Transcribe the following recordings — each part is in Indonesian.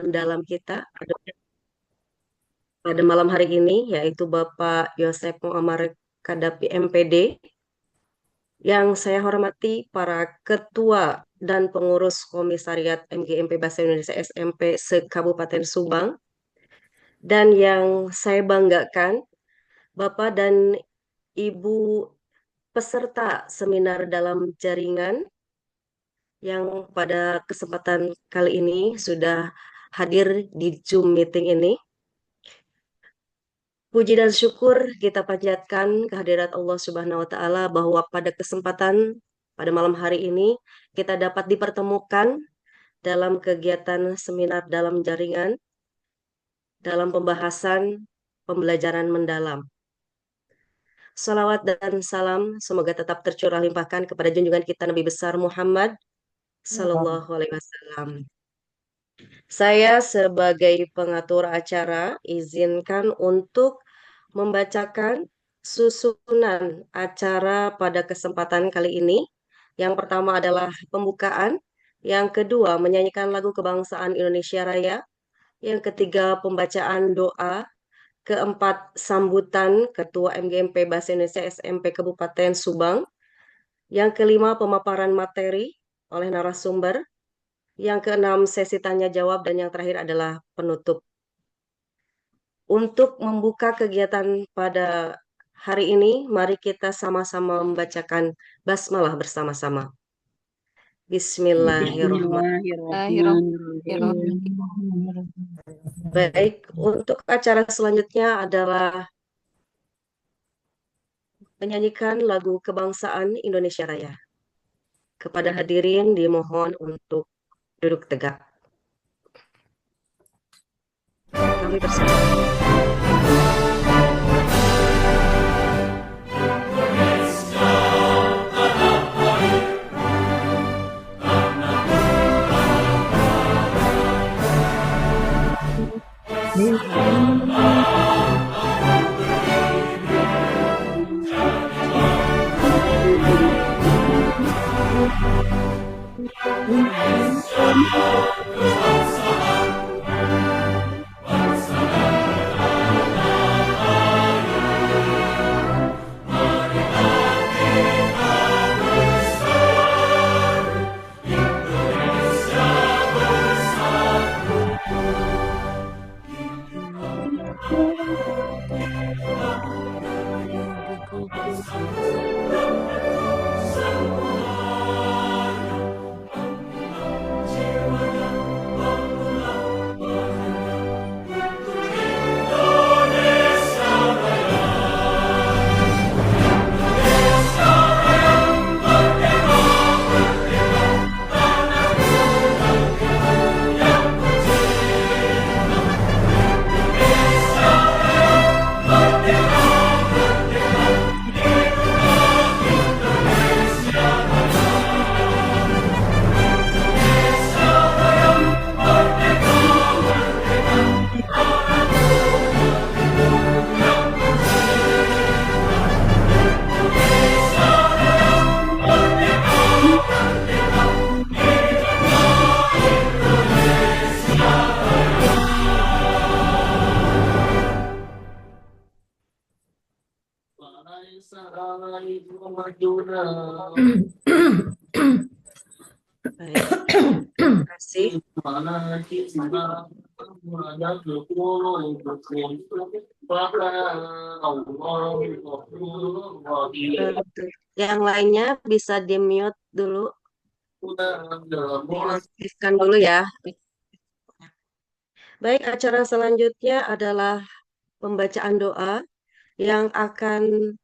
mendalam kita pada malam hari ini, yaitu Bapak Yosep Muammar Kadapi MPD, yang saya hormati para ketua dan pengurus Komisariat MGMP Bahasa Indonesia SMP se-Kabupaten Subang, dan yang saya banggakan, Bapak dan Ibu peserta seminar dalam jaringan yang pada kesempatan kali ini sudah hadir di Zoom meeting ini. Puji dan syukur kita panjatkan kehadirat Allah Subhanahu wa Ta'ala bahwa pada kesempatan pada malam hari ini kita dapat dipertemukan dalam kegiatan seminar dalam jaringan dalam pembahasan pembelajaran mendalam. Salawat dan salam semoga tetap tercurah limpahkan kepada junjungan kita Nabi besar Muhammad Sallallahu Alaihi Wasallam. Saya sebagai pengatur acara izinkan untuk membacakan susunan acara pada kesempatan kali ini. Yang pertama adalah pembukaan, yang kedua menyanyikan lagu kebangsaan Indonesia Raya, yang ketiga pembacaan doa, keempat sambutan Ketua MGMP Bahasa Indonesia SMP Kabupaten Subang, yang kelima pemaparan materi oleh narasumber, yang keenam sesi tanya jawab, dan yang terakhir adalah penutup. Untuk membuka kegiatan pada hari ini, mari kita sama-sama membacakan basmalah bersama-sama. Bismillahirrahmanirrahim. Baik, untuk acara selanjutnya adalah menyanyikan lagu kebangsaan Indonesia Raya. Kepada hadirin dimohon untuk duduk tegak. Kami bersama. Baik, terima kasih. Yang lainnya bisa di-mute dulu, dinonaktifkan dulu ya. Baik, acara selanjutnya adalah pembacaan doa yang akan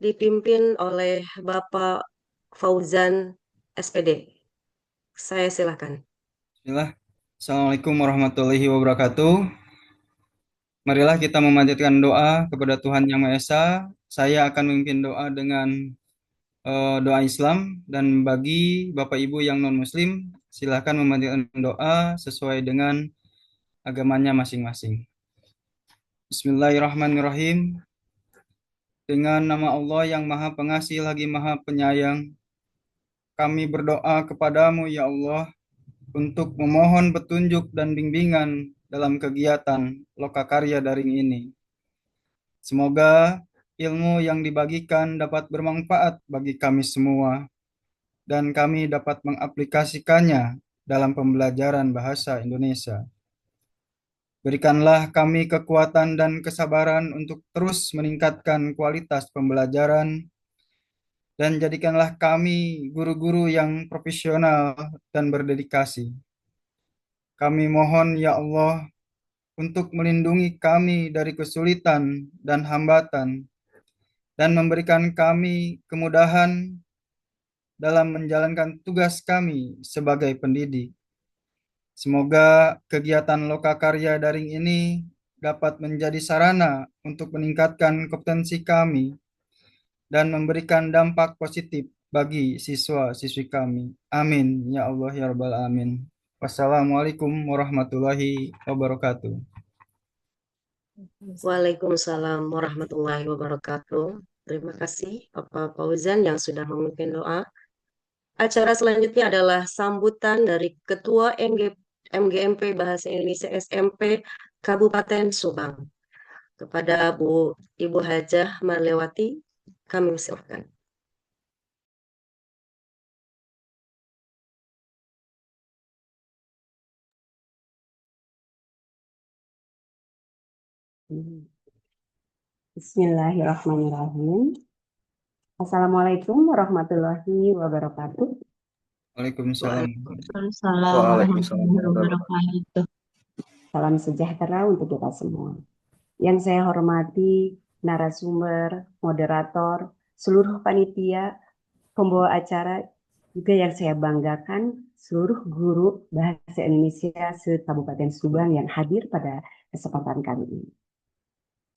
dipimpin oleh Bapak Fauzan SPD. Saya silakan. Bismillah. Assalamualaikum warahmatullahi wabarakatuh. Marilah kita memanjatkan doa kepada Tuhan Yang Maha Esa. Saya akan memimpin doa dengan doa Islam, dan bagi Bapak Ibu yang non-Muslim, silakan memanjatkan doa sesuai dengan agamanya masing-masing. Bismillahirrahmanirrahim. Dengan nama Allah yang Maha Pengasih lagi Maha Penyayang, kami berdoa kepadamu ya Allah, untuk memohon petunjuk dan bimbingan dalam kegiatan Lokakarya daring ini. Semoga ilmu yang dibagikan dapat bermanfaat bagi kami semua dan kami dapat mengaplikasikannya dalam pembelajaran bahasa Indonesia. Berikanlah kami kekuatan dan kesabaran untuk terus meningkatkan kualitas pembelajaran dan jadikanlah kami guru-guru yang profesional dan berdedikasi. Kami mohon ya Allah untuk melindungi kami dari kesulitan dan hambatan dan memberikan kami kemudahan dalam menjalankan tugas kami sebagai pendidik. Semoga kegiatan Lokakarya daring ini dapat menjadi sarana untuk meningkatkan kompetensi kami dan memberikan dampak positif bagi siswa-siswi kami. Amin. Ya Allah, ya Rabbal Alamin. Wassalamualaikum warahmatullahi wabarakatuh. Waalaikumsalam warahmatullahi wabarakatuh. Terima kasih Bapak Fauzan yang sudah memimpin doa. Acara selanjutnya adalah sambutan dari Ketua MGMP Bahasa Indonesia SMP Kabupaten Subang. Kepada Ibu Hajah Marlewati, kami silakan. Bismillahirrahmanirrahim. Assalamualaikum warahmatullahi wabarakatuh. Waalaikumsalam. Waalaikumsalam Waalaikumsalam warahmatullahi warahmatullahi wabarakatuh. Salam sejahtera untuk kita semua. Yang saya hormati narasumber, moderator, seluruh panitia, pembawa acara, juga yang saya banggakan seluruh guru bahasa Indonesia se-Kabupaten Subang yang hadir pada kesempatan kali ini.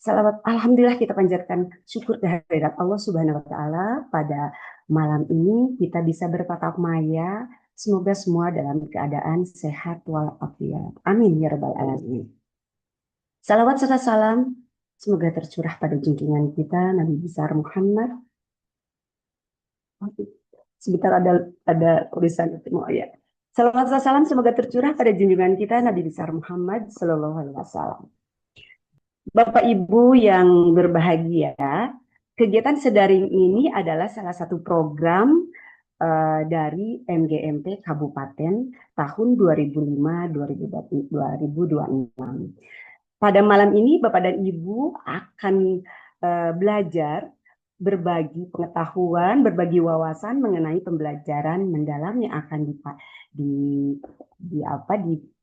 Salawat, alhamdulillah kita panjatkan syukur kehadirat Allah Subhanahu wa taala pada malam ini kita bisa bertatap maya. Semoga semua dalam keadaan sehat walafiat. Amin ya rabbal alamin. Salawat serta salam semoga tercurah pada junjungan kita Nabi besar Muhammad. Sebentar ada tulisan itu mau ya. Salawat serta salam semoga tercurah pada junjungan kita Nabi besar Muhammad sallallahu alaihi wasallam. Bapak Ibu yang berbahagia, kegiatan sedaring ini adalah salah satu program dari MGMP Kabupaten tahun 2005-2026. Pada malam ini Bapak dan Ibu akan belajar berbagi pengetahuan, berbagi wawasan mengenai pembelajaran mendalam yang akan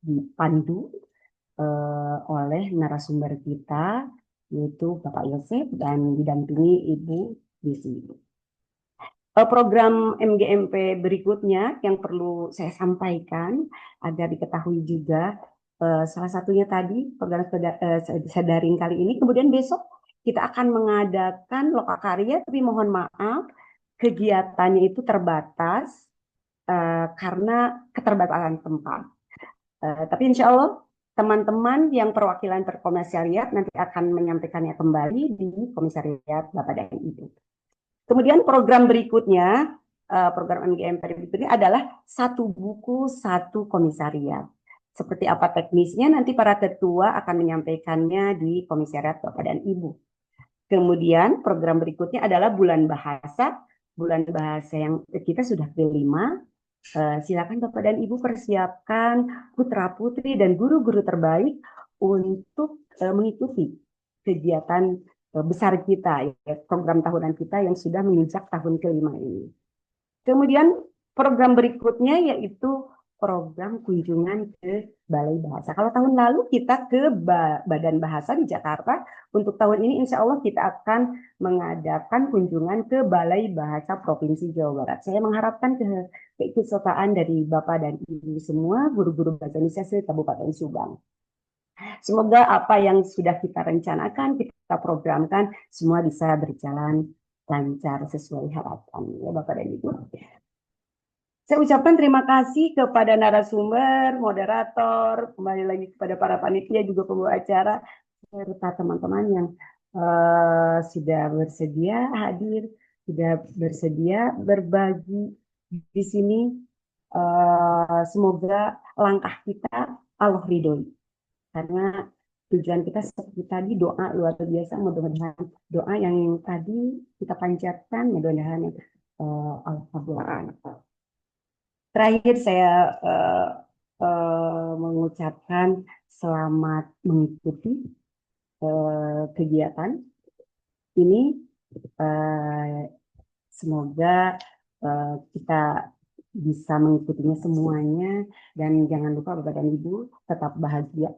dipandu oleh narasumber kita yaitu Bapak Yosef dan didampingi Ibu Desi. Program MGMP berikutnya yang perlu saya sampaikan agar diketahui juga salah satunya tadi program sedaring kali ini. Kemudian besok kita akan mengadakan Lokakarya, tapi mohon maaf kegiatannya itu terbatas karena keterbatasan tempat. Tapi insya Allah teman-teman yang perwakilan terkomisariat nanti akan menyampaikannya kembali di komisariat Bapak dan Ibu. Kemudian program berikutnya, program MGMP berikutnya adalah satu buku, satu komisariat. Seperti apa teknisnya nanti para ketua akan menyampaikannya di komisariat Bapak dan Ibu. Kemudian program berikutnya adalah bulan bahasa yang kita sudah kelima. Silakan Bapak dan Ibu persiapkan putra-putri dan guru-guru terbaik untuk mengikuti kegiatan besar kita, ya, program tahunan kita yang sudah menginjak tahun kelima ini. Kemudian program berikutnya yaitu program kunjungan ke Balai Bahasa. Kalau tahun lalu kita ke Badan Bahasa di Jakarta, untuk tahun ini insya Allah kita akan mengadakan kunjungan ke Balai Bahasa Provinsi Jawa Barat. Saya mengharapkan keikutsertaan dari Bapak dan Ibu semua, guru-guru bahasa Indonesia se-Kabupaten Subang. Semoga apa yang sudah kita rencanakan, kita programkan, semua bisa berjalan lancar sesuai harapan. Ya Bapak dan Ibu. Saya ucapkan terima kasih kepada narasumber, moderator, kembali lagi kepada para panitia, juga pembawa acara, serta teman-teman yang sudah bersedia hadir, sudah bersedia berbagi di sini. semoga langkah kita Allah ridhoi. Karena tujuan kita seperti tadi doa luar biasa, mudah-mudahan doa yang tadi kita panjatkan, mudah-mudahan Allah kabulkan. Terakhir saya mengucapkan selamat mengikuti kegiatan ini. Semoga kita bisa mengikutinya semuanya, dan jangan lupa Bapak dan Ibu tetap bahagia.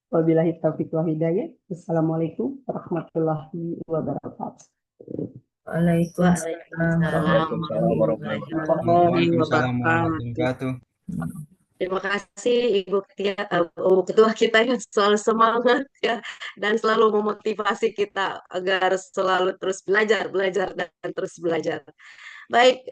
Wabillahi taufiq wal hidayah. Wassalamualaikum warahmatullahi wabarakatuh. Waalaikumsalam warahmatullahi Waalaikumsalam warahmatullahi wabarakatuh. wabarakatuh. Terima kasih Ibu Ketua kita yang selalu semangat ya, dan selalu memotivasi kita agar selalu terus belajar dan terus belajar. Baik,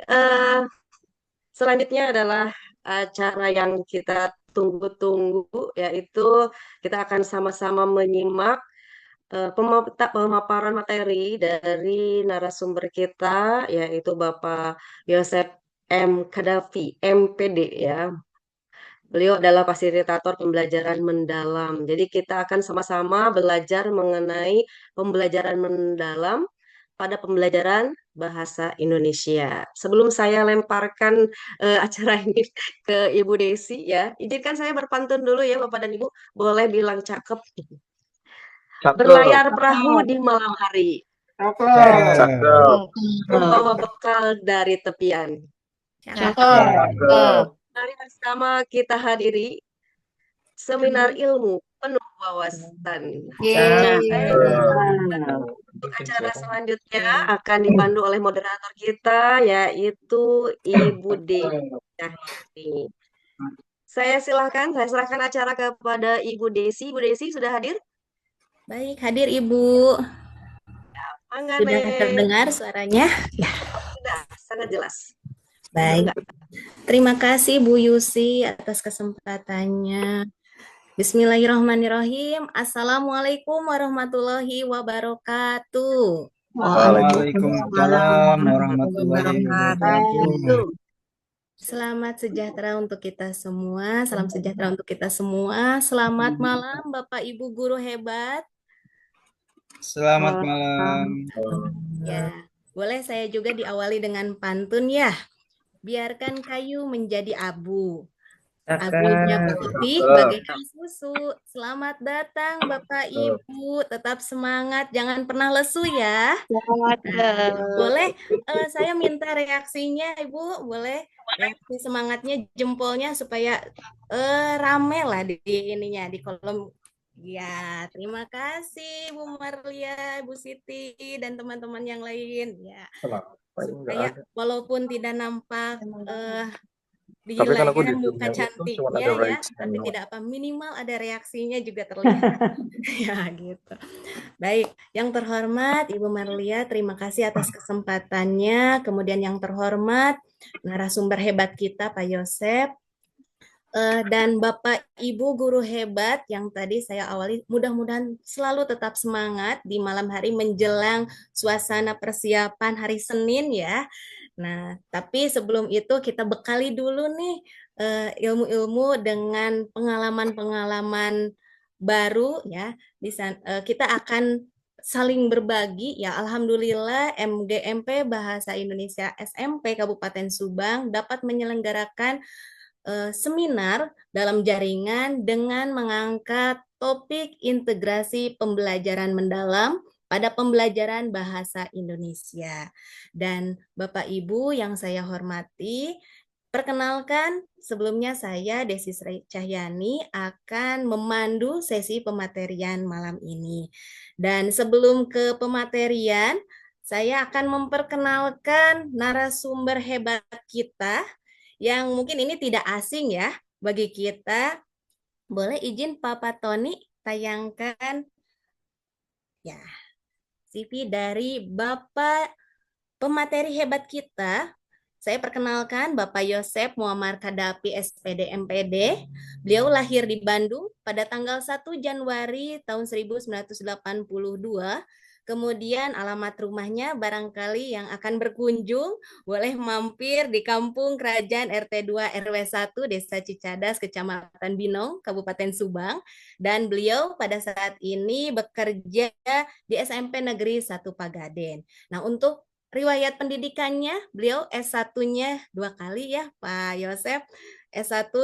selanjutnya adalah acara yang kita tunggu-tunggu, yaitu kita akan sama-sama menyimak pemaparan materi dari narasumber kita, yaitu Bapak Yosep M. Kadafi, MPD ya. Beliau adalah fasilitator pembelajaran mendalam. Jadi kita akan sama-sama belajar mengenai pembelajaran mendalam pada pembelajaran bahasa Indonesia. Sebelum saya lemparkan acara ini ke Ibu Desi ya, izinkan saya berpantun dulu ya Bapak dan Ibu. Boleh bilang cakep. Berlayar perahu di malam hari, membawa bekal dari tepian. Mari bersama kita hadiri seminar ilmu penuh wawasan. Untuk acara selanjutnya akan dipandu oleh moderator kita, yaitu Ibu Desi. Saya serahkan acara kepada Ibu Desi. Ibu Desi sudah hadir? Baik, hadir Ibu. Sudah terdengar suaranya? Ya. Sudah, sangat jelas. Baik. Terima kasih Bu Yusi atas kesempatannya. Bismillahirrahmanirrahim. Assalamualaikum warahmatullahi wabarakatuh. Waalaikumsalam warahmatullahi wabarakatuh. Selamat sejahtera untuk kita semua. Salam sejahtera untuk kita semua. Selamat malam Bapak Ibu guru hebat. Selamat malam. Ya, boleh saya juga diawali dengan pantun ya. Biarkan kayu menjadi abu. Abunya putih bagaikan susu. Selamat datang Bapak Ibu. Tetap semangat, jangan pernah lesu ya. Boleh saya minta reaksinya Ibu, boleh reaksi semangatnya, jempolnya supaya rame lah di ininya di kolom. Ya, terima kasih Bu Marlia, Bu Siti dan teman-teman yang lain ya. Supaya walaupun tidak nampak di layar muka cantiknya ya, tapi tidak apa, minimal ada reaksinya juga terlihat. Ya gitu. Baik, yang terhormat Ibu Marlia, terima kasih atas kesempatannya. Kemudian yang terhormat narasumber hebat kita Pak Yosep, dan Bapak Ibu guru hebat yang tadi saya awali, mudah-mudahan selalu tetap semangat di malam hari menjelang suasana persiapan hari Senin ya. Nah, tapi sebelum itu kita bekali dulu nih ilmu-ilmu dengan pengalaman-pengalaman baru ya. Kita akan saling berbagi ya. Alhamdulillah MGMP Bahasa Indonesia SMP Kabupaten Subang dapat menyelenggarakan seminar dalam jaringan dengan mengangkat topik integrasi pembelajaran mendalam pada pembelajaran bahasa Indonesia. Dan Bapak Ibu yang saya hormati, perkenalkan sebelumnya saya Desi Sri Cahyani akan memandu sesi pematerian malam ini. Dan sebelum ke pematerian, saya akan memperkenalkan narasumber hebat kita yang mungkin ini tidak asing ya bagi kita. Boleh izin Papa Tony tayangkan ya CV dari Bapak pemateri hebat kita. Saya perkenalkan Bapak Yosep Muammar Kadafi SPD MPD. Beliau lahir di Bandung pada tanggal 1 Januari tahun 1982. Kemudian alamat rumahnya barangkali yang akan berkunjung boleh mampir di Kampung Kerajaan RT 2 RW 1 Desa Cicadas, Kecamatan Binong, Kabupaten Subang. Dan beliau pada saat ini bekerja di SMP Negeri 1 Pagaden. Nah, untuk riwayat pendidikannya, beliau S1-nya 2 kali ya Pak Yosef. S1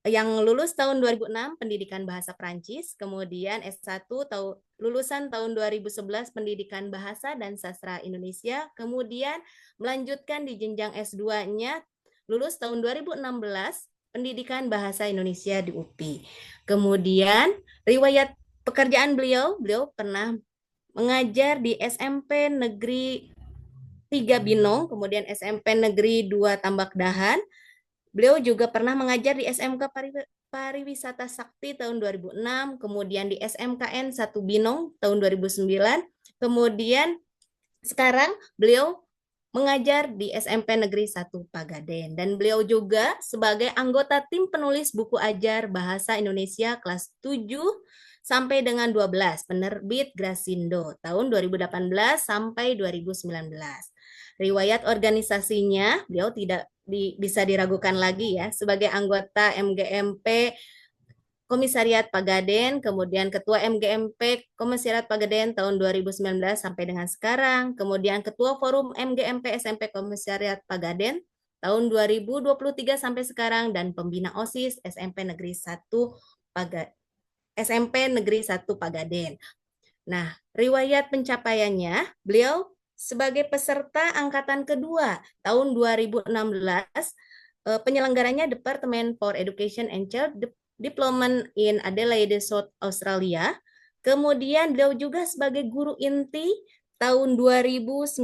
yang lulus tahun 2006 pendidikan bahasa Prancis, kemudian S1 lulusan tahun 2011 pendidikan bahasa dan sastra Indonesia, kemudian melanjutkan di jenjang S2-nya lulus tahun 2016 pendidikan bahasa Indonesia di UPI. Kemudian riwayat pekerjaan beliau pernah mengajar di SMP Negeri 3 Binong, kemudian SMP Negeri 2 Tambak Dahan. Beliau juga pernah mengajar di SMK Pariwisata Sakti tahun 2006, kemudian di SMKN 1 Binong tahun 2009, kemudian sekarang beliau mengajar di SMP Negeri 1 Pagaden, dan beliau juga sebagai anggota tim penulis buku ajar Bahasa Indonesia kelas 7 sampai dengan 12 penerbit Grasindo tahun 2018 sampai 2019. Riwayat organisasinya, beliau tidak bisa diragukan lagi ya, sebagai anggota MGMP Komisariat Pagaden, kemudian Ketua MGMP Komisariat Pagaden tahun 2019 sampai dengan sekarang, kemudian Ketua Forum MGMP SMP Komisariat Pagaden tahun 2023 sampai sekarang, dan Pembina OSIS SMP Negeri 1 Pagaden. Nah, riwayat pencapaiannya, beliau sebagai peserta angkatan kedua tahun 2016, penyelenggaranya Department for Education and Child Development in Adelaide, South Australia. Kemudian beliau juga sebagai guru inti tahun 2019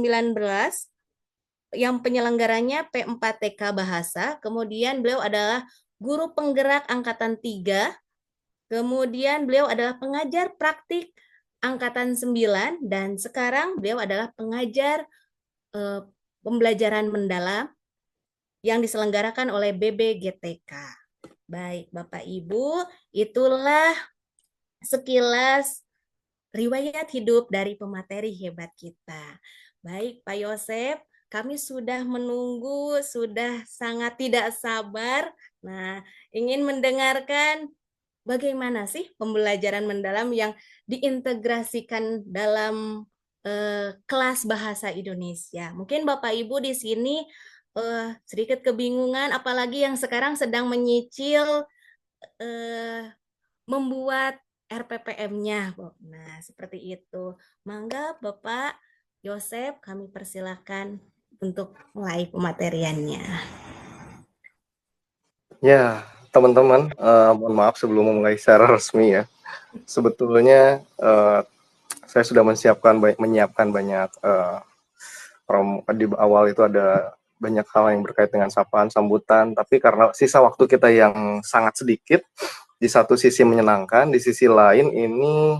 yang penyelenggaranya P4TK Bahasa. Kemudian beliau adalah guru penggerak angkatan 3. Kemudian beliau adalah pengajar praktik angkatan 9, dan sekarang beliau adalah pengajar pembelajaran mendalam yang diselenggarakan oleh BBGTK. Baik, Bapak Ibu, itulah sekilas riwayat hidup dari pemateri hebat kita. Baik, Pak Yosef, kami sudah menunggu, sudah sangat tidak sabar. Nah, ingin mendengarkan bagaimana sih pembelajaran mendalam yang diintegrasikan dalam kelas bahasa Indonesia. Mungkin Bapak Ibu di sini sedikit kebingungan, apalagi yang sekarang sedang menyicil membuat RPPM-nya. Nah, seperti itu. Mangga Bapak Yosef, kami persilakan untuk mulai pemateriannya. Ya, teman-teman, mohon maaf sebelum memulai secara resmi ya. Sebetulnya saya sudah menyiapkan banyak di awal itu ada banyak hal yang berkait dengan sapaan, sambutan, tapi karena sisa waktu kita yang sangat sedikit, di satu sisi menyenangkan, di sisi lain ini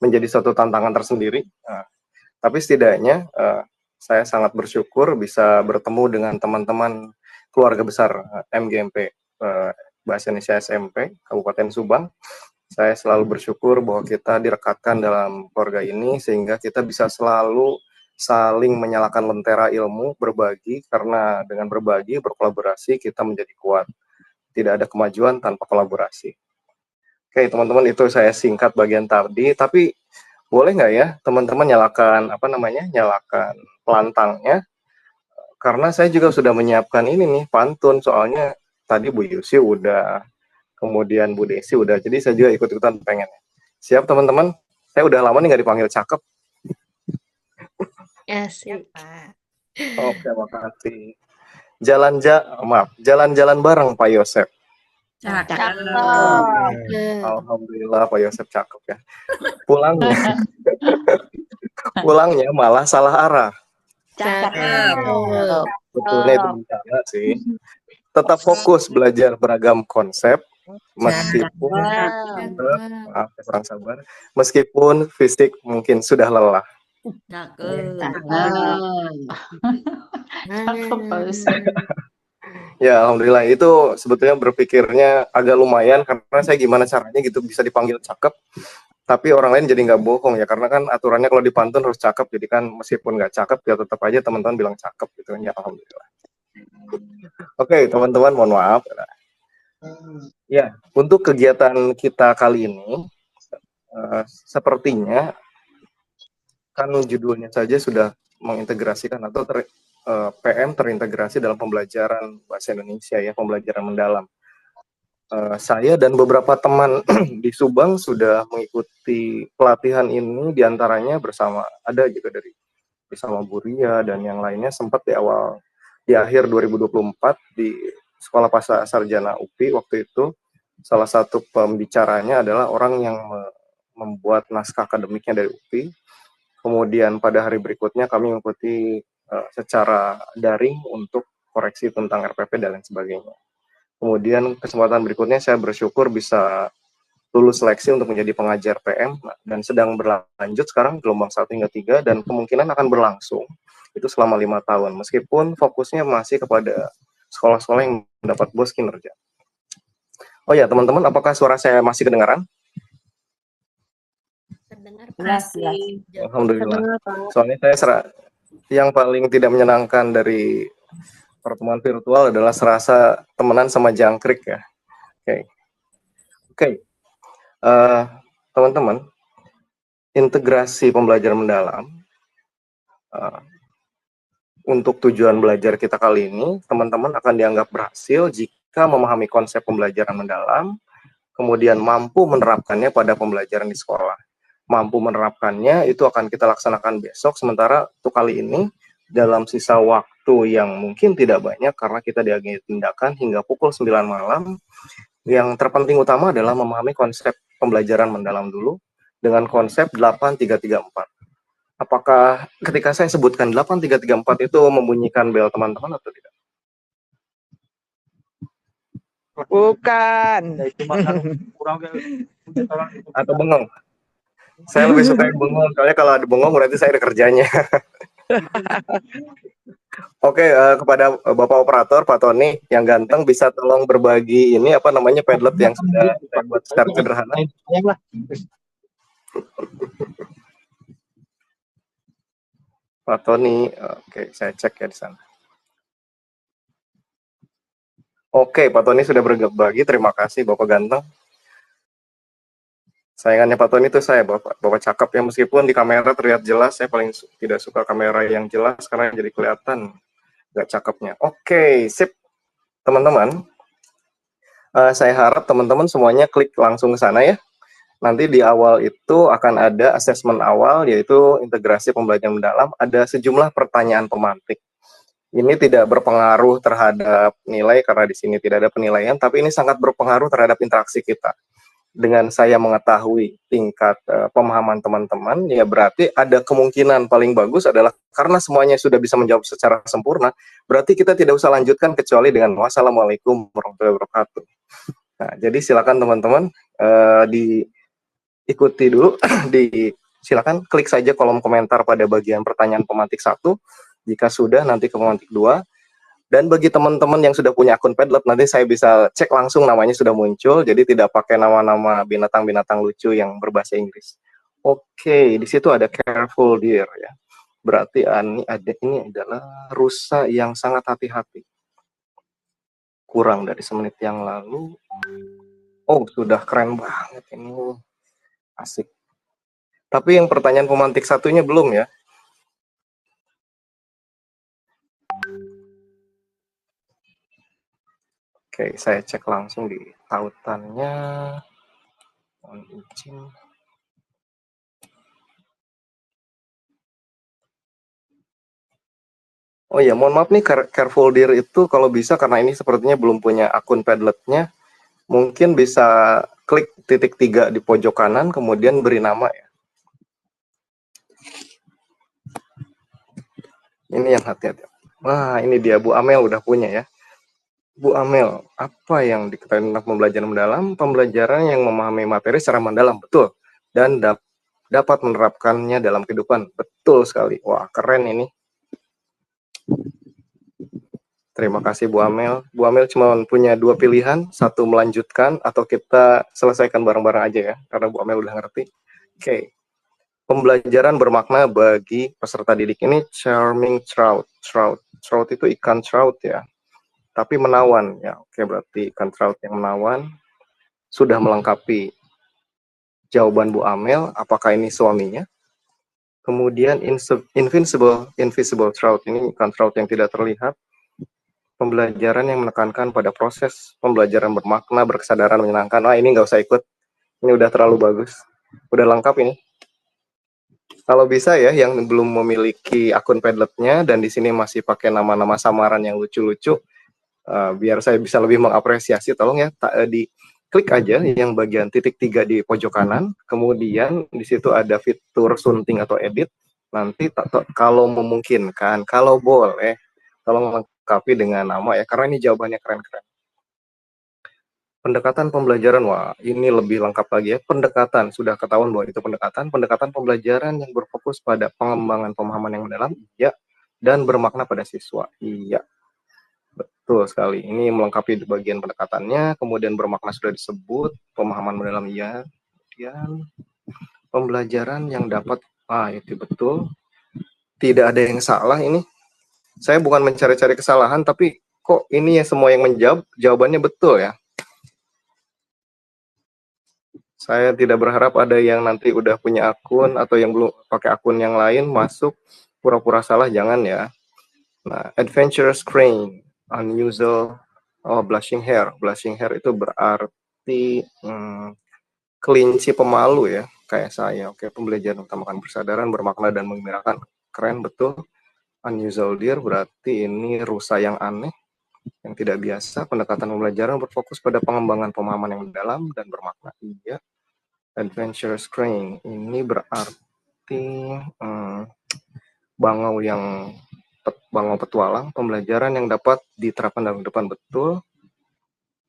menjadi suatu tantangan tersendiri. Tapi setidaknya saya sangat bersyukur bisa bertemu dengan teman-teman keluarga besar MGMP Bahasa Indonesia SMP Kabupaten Subang. Saya selalu bersyukur bahwa kita direkatkan dalam keluarga ini sehingga kita bisa selalu saling menyalakan lentera ilmu, berbagi, karena dengan berbagi, berkolaborasi, kita menjadi kuat. Tidak ada kemajuan tanpa kolaborasi. Oke, teman-teman, itu saya singkat bagian tadi, tapi boleh nggak ya teman-teman nyalakan pelantangnya, karena saya juga sudah menyiapkan ini nih, pantun, soalnya tadi Bu Yusi udah, kemudian Bu Desi udah, jadi saya juga ikut-ikutan pengen. Siap teman-teman? Saya udah lama nih nggak dipanggil cakep. Ya, siap, Pak. Oke, makasih. Jalan-jalan bareng Pak Yosef. Cakep. Alhamdulillah Pak Yosef cakep ya. Pulangnya malah salah arah. Cakep. Betulnya itu bencana sih. Tetap fokus belajar beragam konsep, meskipun maaf kurang sabar, meskipun fisik mungkin sudah lelah. Ya, alhamdulillah itu sebetulnya berpikirnya agak lumayan karena saya gimana caranya gitu bisa dipanggil cakep. tapi orang lain jadi nggak bohong ya, karena kan aturannya kalau di pantun harus cakep, jadi kan meskipun nggak cakep ya tetap aja teman-teman bilang cakep gitu kan ya, alhamdulillah. Oke, teman-teman, mohon maaf. Ya, untuk kegiatan kita kali ini sepertinya kan judulnya saja sudah mengintegrasikan atau PM terintegrasi dalam pembelajaran bahasa Indonesia ya, pembelajaran mendalam. Saya dan beberapa teman di Subang sudah mengikuti pelatihan ini, diantaranya ada juga dari bersama Bu Ria dan yang lainnya sempat di akhir 2024 di Sekolah Pasca Sarjana UPI. Waktu itu salah satu pembicaranya adalah orang yang membuat naskah akademiknya dari UPI. Kemudian pada hari berikutnya kami mengikuti secara daring untuk koreksi tentang RPP dan lain sebagainya. Kemudian kesempatan berikutnya saya bersyukur bisa lulus seleksi untuk menjadi pengajar PM dan sedang berlanjut sekarang gelombang 1 hingga 3 dan kemungkinan akan berlangsung itu selama 5 tahun meskipun fokusnya masih kepada sekolah-sekolah yang mendapat BOS kinerja. Oh ya teman-teman, apakah suara saya masih kedengaran? Terdengar Jelas, jelas. Alhamdulillah. Soalnya saya yang paling tidak menyenangkan dari pertemuan virtual adalah serasa temenan sama jangkrik ya. Oke. Teman-teman, integrasi pembelajaran mendalam untuk tujuan belajar kita kali ini, teman-teman akan dianggap berhasil jika memahami konsep pembelajaran mendalam, kemudian mampu menerapkannya pada pembelajaran di sekolah. Mampu menerapkannya itu akan kita laksanakan besok, sementara untuk kali ini dalam sisa waktu yang mungkin tidak banyak karena kita diagendakan hingga pukul 9 malam, yang terpenting utama adalah memahami konsep pembelajaran mendalam dulu dengan konsep 8334. Apakah ketika saya sebutkan 8334 itu membunyikan bel teman-teman atau tidak? Bukan. Atau bengong? Saya lebih suka yang bengong, soalnya kalau ada bengong berarti saya ada kerjanya. Oke, kepada Bapak Operator, Pak Tony, yang ganteng bisa tolong berbagi ini apa namanya Padlet yang sudah saya buat secara sederhana. Pak Tony, oke, saya cek ya di sana. Oke, Pak Tony sudah berbagi, terima kasih Bapak ganteng. Sayangannya Pak Tony itu saya, Bapak cakep ya, meskipun di kamera terlihat jelas, saya paling tidak suka kamera yang jelas karena jadi kelihatan nggak cakepnya. Oke, sip. Teman-teman, saya harap teman-teman semuanya klik langsung ke sana ya. Nanti di awal itu akan ada asesmen awal, yaitu integrasi pembelajaran mendalam, ada sejumlah pertanyaan pemantik. Ini tidak berpengaruh terhadap nilai karena di sini tidak ada penilaian, tapi ini sangat berpengaruh terhadap interaksi kita. Dengan saya mengetahui tingkat pemahaman teman-teman, ya berarti ada kemungkinan paling bagus adalah karena semuanya sudah bisa menjawab secara sempurna, berarti kita tidak usah lanjutkan kecuali dengan wassalamualaikum warahmatullahi wabarakatuh. Nah, jadi silakan teman-teman diikuti dulu, silakan klik saja kolom komentar pada bagian pertanyaan pemantik 1, jika sudah nanti ke pemantik 2. Dan bagi teman-teman yang sudah punya akun Padlet, nanti saya bisa cek langsung namanya sudah muncul, jadi tidak pakai nama-nama binatang-binatang lucu yang berbahasa Inggris. Oke, di situ ada careful dear ya. Berarti ini adalah rusa yang sangat hati-hati. Kurang dari semenit yang lalu. Oh, sudah keren banget ini. Asik. Tapi yang pertanyaan pemantik satunya belum ya. Oke, saya cek langsung di tautannya. Mohon izin. Oh ya, mohon maaf nih, Careful Dear itu kalau bisa karena ini sepertinya belum punya akun Padlet-nya, mungkin bisa klik titik 3 di pojok kanan, kemudian beri nama ya. Ini yang hati-hati. Wah, ini dia Bu Amel udah punya ya. Bu Amel, apa yang diketahui tentang pembelajaran mendalam? Pembelajaran yang memahami materi secara mendalam, betul. Dan dapat menerapkannya dalam kehidupan, betul sekali. Wah, keren ini. Terima kasih Bu Amel. Bu Amel cuma punya 2 pilihan, satu melanjutkan atau kita selesaikan bareng-bareng aja ya, karena Bu Amel udah ngerti. Oke. Pembelajaran bermakna bagi peserta didik ini charming trout. Trout itu ikan trout ya. Tapi menawan ya. Oke, berarti ikan trout yang menawan sudah melengkapi jawaban Bu Amel. Apakah ini suaminya? Kemudian invisible trout, ini ikan trout yang tidak terlihat. Pembelajaran yang menekankan pada proses pembelajaran bermakna, berkesadaran, menyenangkan. Wah, ini nggak usah ikut. Ini udah terlalu bagus. Udah lengkap ini. Kalau bisa ya, yang belum memiliki akun Padlet-nya dan di sini masih pakai nama-nama samaran yang lucu-lucu, biar saya bisa lebih mengapresiasi, tolong ya diklik aja yang bagian titik 3 di pojok kanan, kemudian di situ ada fitur sunting atau edit. Nanti kalau memungkinkan, kalau boleh, tolong lengkapi dengan nama ya, karena ini jawabannya keren-keren. Pendekatan pembelajaran, wah ini lebih lengkap lagi ya. Pendekatan, sudah ketahuan bahwa itu pendekatan pembelajaran yang berfokus pada pengembangan pemahaman yang mendalam, iya, dan bermakna pada siswa, iya. Betul sekali, ini melengkapi bagian pendekatannya, kemudian bermakna sudah disebut, pemahaman mendalam, iya, kemudian pembelajaran yang dapat, itu betul, tidak ada yang salah ini. Saya bukan mencari-cari kesalahan, tapi kok ini ya semua yang menjawab, jawabannya betul ya. Saya tidak berharap ada yang nanti udah punya akun atau yang belum pakai akun yang lain masuk pura-pura salah, jangan ya. Nah, adventurous crane, unusual, blushing hair. Blushing hair itu berarti kelinci pemalu ya, kayak saya. Oke, pembelajaran utamakan kesadaran, bermakna dan mengembirakan. Keren betul. Unusual deer berarti ini rusa yang aneh, yang tidak biasa. Pendekatan pembelajaran berfokus pada pengembangan pemahaman yang mendalam dan bermakna. Iya. Adventurous crane ini berarti bangau petualang, pembelajaran yang dapat diterapkan dalam kehidupan, betul.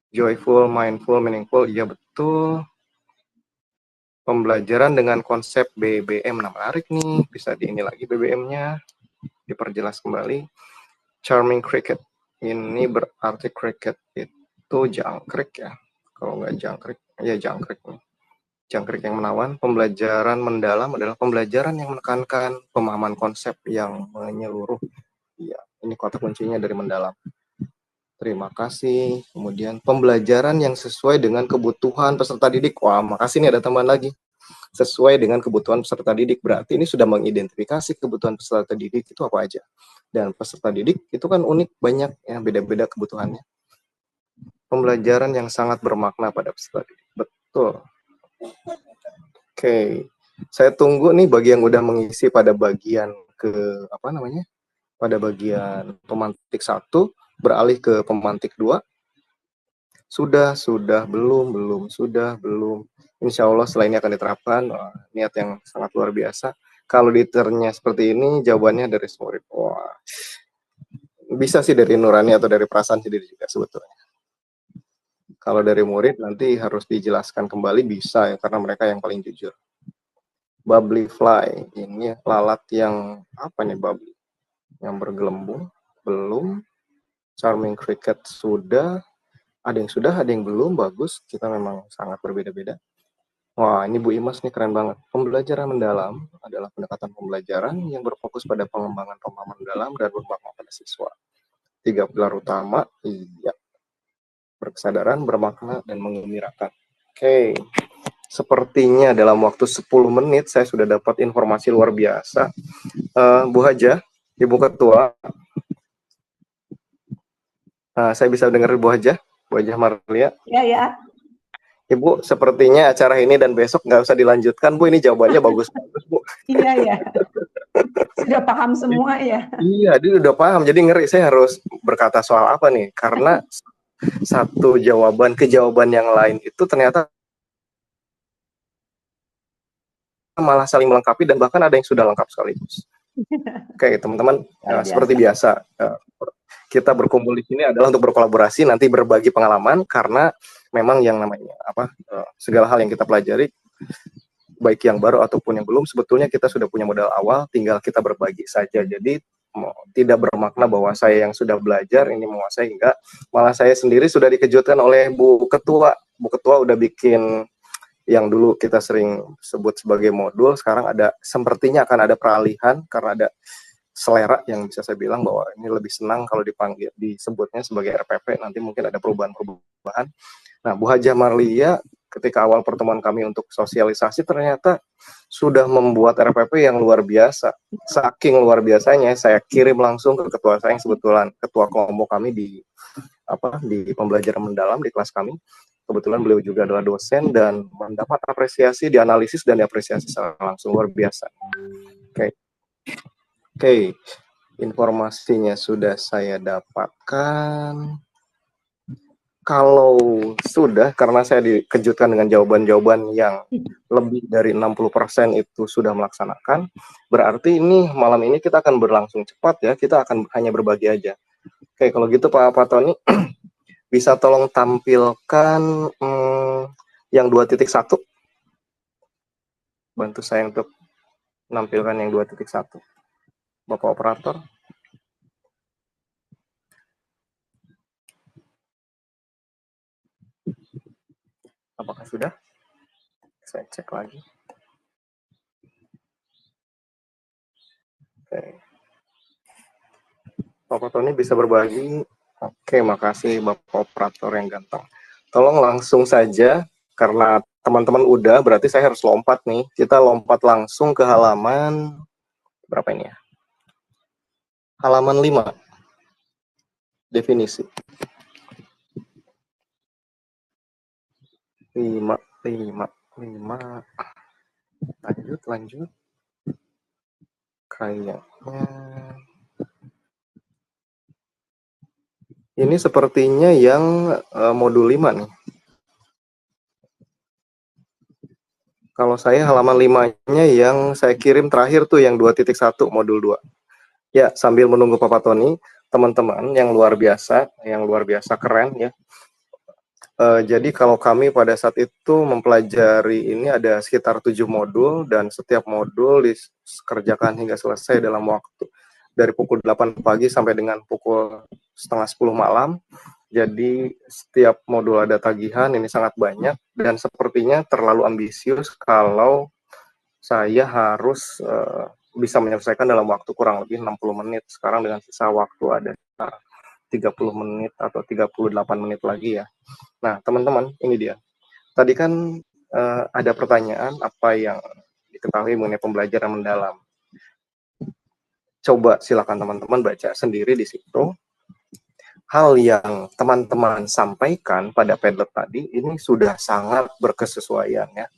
Joyful, mindful, meaningful, iya betul. Pembelajaran dengan konsep BBM, nah menarik nih, bisa di ini lagi BBM-nya, diperjelas kembali. Charming cricket, ini berarti cricket itu jangkrik ya, kalau nggak jangkrik, ya jangkrik nih. Jangkrik yang menawan. Pembelajaran mendalam adalah pembelajaran yang menekankan pemahaman konsep yang menyeluruh. Ya, ini kata kuncinya dari mendalam. Terima kasih. Kemudian pembelajaran yang sesuai dengan kebutuhan peserta didik. Wah, makasih nih ada tambahan lagi. Sesuai dengan kebutuhan peserta didik. Berarti ini sudah mengidentifikasi kebutuhan peserta didik itu apa aja. Dan peserta didik itu kan unik, banyak ya, beda-beda kebutuhannya. Pembelajaran yang sangat bermakna pada peserta didik. Betul. Oke, saya tunggu nih bagi yang udah mengisi pada bagian pada bagian pemantik 1, beralih ke pemantik 2. Sudah, belum, sudah, belum. Insya Allah setelah ini akan diterapkan. Wah, niat yang sangat luar biasa. Kalau diternya seperti ini, jawabannya dari murid. Wah, bisa sih dari nurani atau dari perasaan sendiri juga sebetulnya. Kalau dari murid nanti harus dijelaskan kembali, bisa ya, karena mereka yang paling jujur. Bubbly fly, ini lalat yang apa nih bubbly? Yang bergelembung, belum. Charming cricket sudah, ada yang sudah, ada yang belum, bagus. Kita memang sangat berbeda-beda. Wah, ini Bu Imas nih keren banget. Pembelajaran mendalam adalah pendekatan pembelajaran yang berfokus pada pengembangan pemahaman mendalam dan bermakna pada siswa. 3 pilar utama, iya. Berkesadaran, bermakna, dan mengembirakan. Oke, sepertinya dalam waktu 10 menit saya sudah dapat informasi luar biasa. Bu Haja, Ibu Ketua, saya bisa dengar Bu Haja Marlia? Ya. Ibu, sepertinya acara ini dan besok nggak usah dilanjutkan, Bu. Ini jawabannya bagus-bagus, Bu. Iya. Sudah paham semua ya? Iya, dia udah paham. Jadi ngeri, saya harus berkata soal apa nih? Karena satu jawaban ke jawaban yang lain itu ternyata malah saling melengkapi dan bahkan ada yang sudah lengkap sekaligus. Oke, teman-teman, seperti biasa, kita berkumpul di sini adalah untuk berkolaborasi, nanti berbagi pengalaman, karena memang yang namanya segala hal yang kita pelajari, baik yang baru ataupun yang belum, sebetulnya kita sudah punya modal awal, tinggal kita berbagi saja. Jadi tidak bermakna bahwa saya yang sudah belajar ini menguasai, enggak. Malah saya sendiri sudah dikejutkan oleh Bu Ketua. Bu Ketua udah bikin yang dulu kita sering sebut sebagai modul, sekarang sepertinya akan ada peralihan karena ada selera yang bisa saya bilang bahwa ini lebih senang kalau disebutnya sebagai RPP, nanti mungkin ada perubahan-perubahan. Nah, Bu Hajah Marlia ketika awal pertemuan kami untuk sosialisasi ternyata sudah membuat RPP yang luar biasa. Saking luar biasanya, saya kirim langsung ke ketua saya yang ketua kelompok kami di pembelajaran mendalam di kelas kami. Kebetulan beliau juga adalah dosen dan mendapat apresiasi, dianalisis dan diapresiasi secara langsung, luar biasa. Oke. Informasinya sudah saya dapatkan. Kalau sudah, karena saya dikejutkan dengan jawaban-jawaban yang lebih dari 60% itu sudah melaksanakan, berarti ini malam ini kita akan berlangsung cepat ya, kita akan hanya berbagi aja. Oke, kalau gitu Pak Tony, bisa tolong tampilkan yang 2.1. Bantu saya untuk menampilkan yang 2.1. Bapak operator. Apakah sudah? Saya cek lagi. Oke. Bapak Tony bisa berbagi. Oke, makasih Bapak operator yang ganteng. Tolong langsung saja, karena teman-teman udah, berarti saya harus lompat nih. Kita lompat langsung ke halaman, berapa ini ya? Halaman 5. Definisi. 5. Lanjut. Kayaknya ini sepertinya yang modul 5 nih. Kalau saya halaman 5-nya yang saya kirim terakhir tuh yang 2.1 modul 2. Ya, sambil menunggu Papa Tony, teman-teman yang luar biasa keren ya. Jadi kalau kami pada saat itu mempelajari ini ada sekitar 7 modul dan setiap modul dikerjakan hingga selesai dalam waktu dari pukul 8 pagi sampai dengan pukul setengah 10 malam. Jadi setiap modul ada tagihan, ini sangat banyak dan sepertinya terlalu ambisius kalau saya harus bisa menyelesaikan dalam waktu kurang lebih 60 menit. Sekarang dengan sisa waktu ada 30 menit atau 38 menit lagi ya. Nah, teman-teman, ini dia. Tadi kan ada pertanyaan apa yang diketahui mengenai pembelajaran mendalam. Coba silakan teman-teman baca sendiri di situ. Hal yang teman-teman sampaikan pada Padlet tadi ini sudah sangat berkesesuaian ya.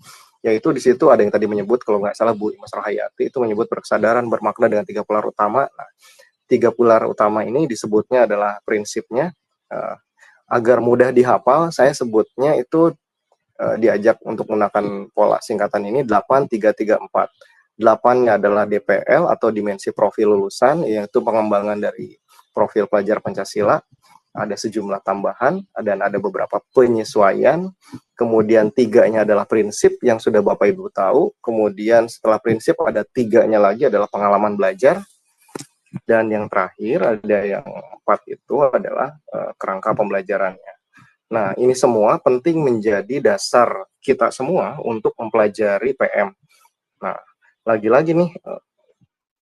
Yaitu di situ ada yang tadi menyebut, kalau nggak salah Bu Mas Rahayati itu menyebut berkesadaran bermakna dengan 3 pilar utama. Nah, 3 pilar utama ini disebutnya adalah prinsipnya agar mudah dihafal, saya sebutnya itu diajak untuk menggunakan pola singkatan ini 8334. 8-nya adalah DPL atau dimensi profil lulusan, yaitu pengembangan dari profil pelajar Pancasila. Ada sejumlah tambahan dan ada beberapa penyesuaian. Kemudian 3-nya adalah prinsip yang sudah Bapak Ibu tahu. Kemudian setelah prinsip ada 3-nya lagi adalah pengalaman belajar. Dan yang terakhir ada yang 4 itu adalah kerangka pembelajarannya. Nah, ini semua penting menjadi dasar kita semua untuk mempelajari PM. Nah, lagi-lagi nih,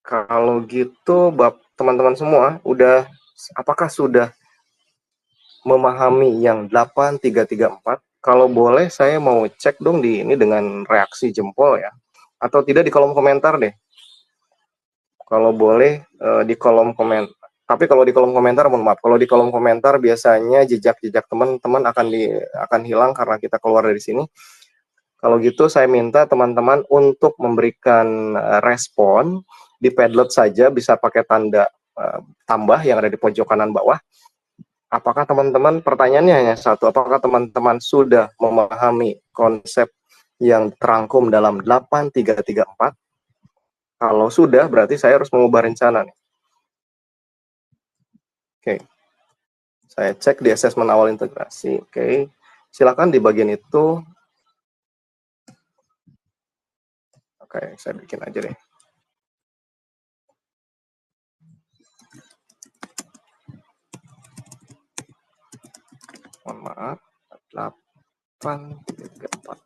kalau gitu teman-teman semua apakah sudah memahami yang 8334? Kalau boleh saya mau cek dong di ini dengan reaksi jempol ya. Atau tidak di kolom komentar deh. Kalau boleh di kolom komentar. Tapi kalau di kolom komentar, mohon maaf, kalau di kolom komentar biasanya jejak-jejak teman-teman akan hilang karena kita keluar dari sini. Kalau gitu saya minta teman-teman untuk memberikan respon di Padlet saja, bisa pakai tanda tambah yang ada di pojok kanan bawah. Apakah teman-teman, pertanyaannya hanya satu, apakah teman-teman sudah memahami konsep yang terangkum dalam 8334? Kalau sudah, berarti saya harus mengubah rencana nih. Oke. Saya cek di asesmen awal integrasi. Oke. Silakan di bagian itu. Oke, saya bikin aja deh. Mohon maaf, 834.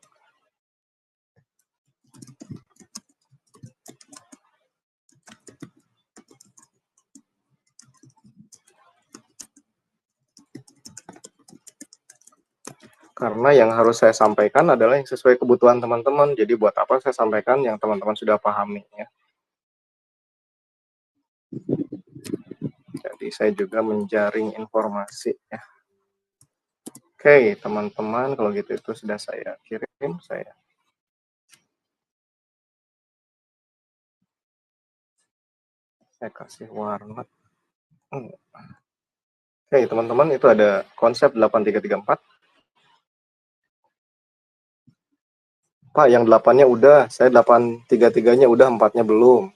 Karena yang harus saya sampaikan adalah yang sesuai kebutuhan teman-teman. Jadi buat apa saya sampaikan yang teman-teman sudah pahami ya. Jadi saya juga menjaring informasi ya. Oke, teman-teman, kalau gitu itu sudah saya kirim, saya kasih warna. Oke, teman-teman, itu ada konsep 8334. Pak, yang 8-nya udah, saya 833-nya udah, 4-nya belum.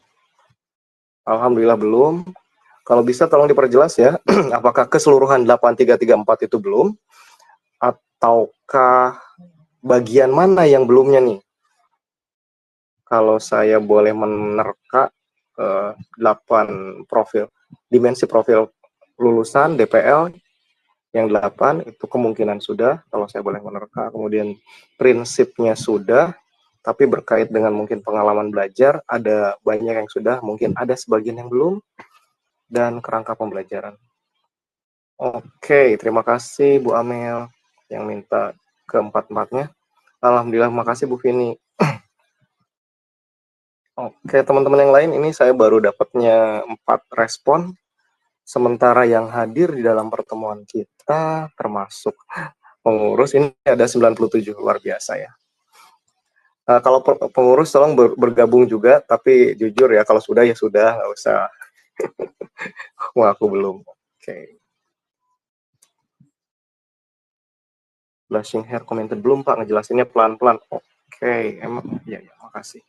Alhamdulillah belum. Kalau bisa tolong diperjelas ya, apakah keseluruhan 8334 itu belum, ataukah bagian mana yang belumnya nih? Kalau saya boleh menerka 8 profil, dimensi profil lulusan DPL yang 8 itu kemungkinan sudah, kalau saya boleh menerka. Kemudian prinsipnya sudah, tapi berkait dengan mungkin pengalaman belajar, ada banyak yang sudah, mungkin ada sebagian yang belum, dan kerangka pembelajaran. Oke, terima kasih Bu Amel yang minta keempat-empatnya. Alhamdulillah, makasih Bu Vini. Oke, teman-teman yang lain, ini saya baru dapatnya 4 respon. Sementara yang hadir di dalam pertemuan kita, termasuk pengurus, ini ada 97, luar biasa ya. Kalau pengurus tolong bergabung juga, tapi jujur ya, kalau sudah ya sudah, nggak usah aku belum. Oke. Blushing hair commented belum Pak, ngejelasinnya pelan-pelan. Oke, emang ya makasih.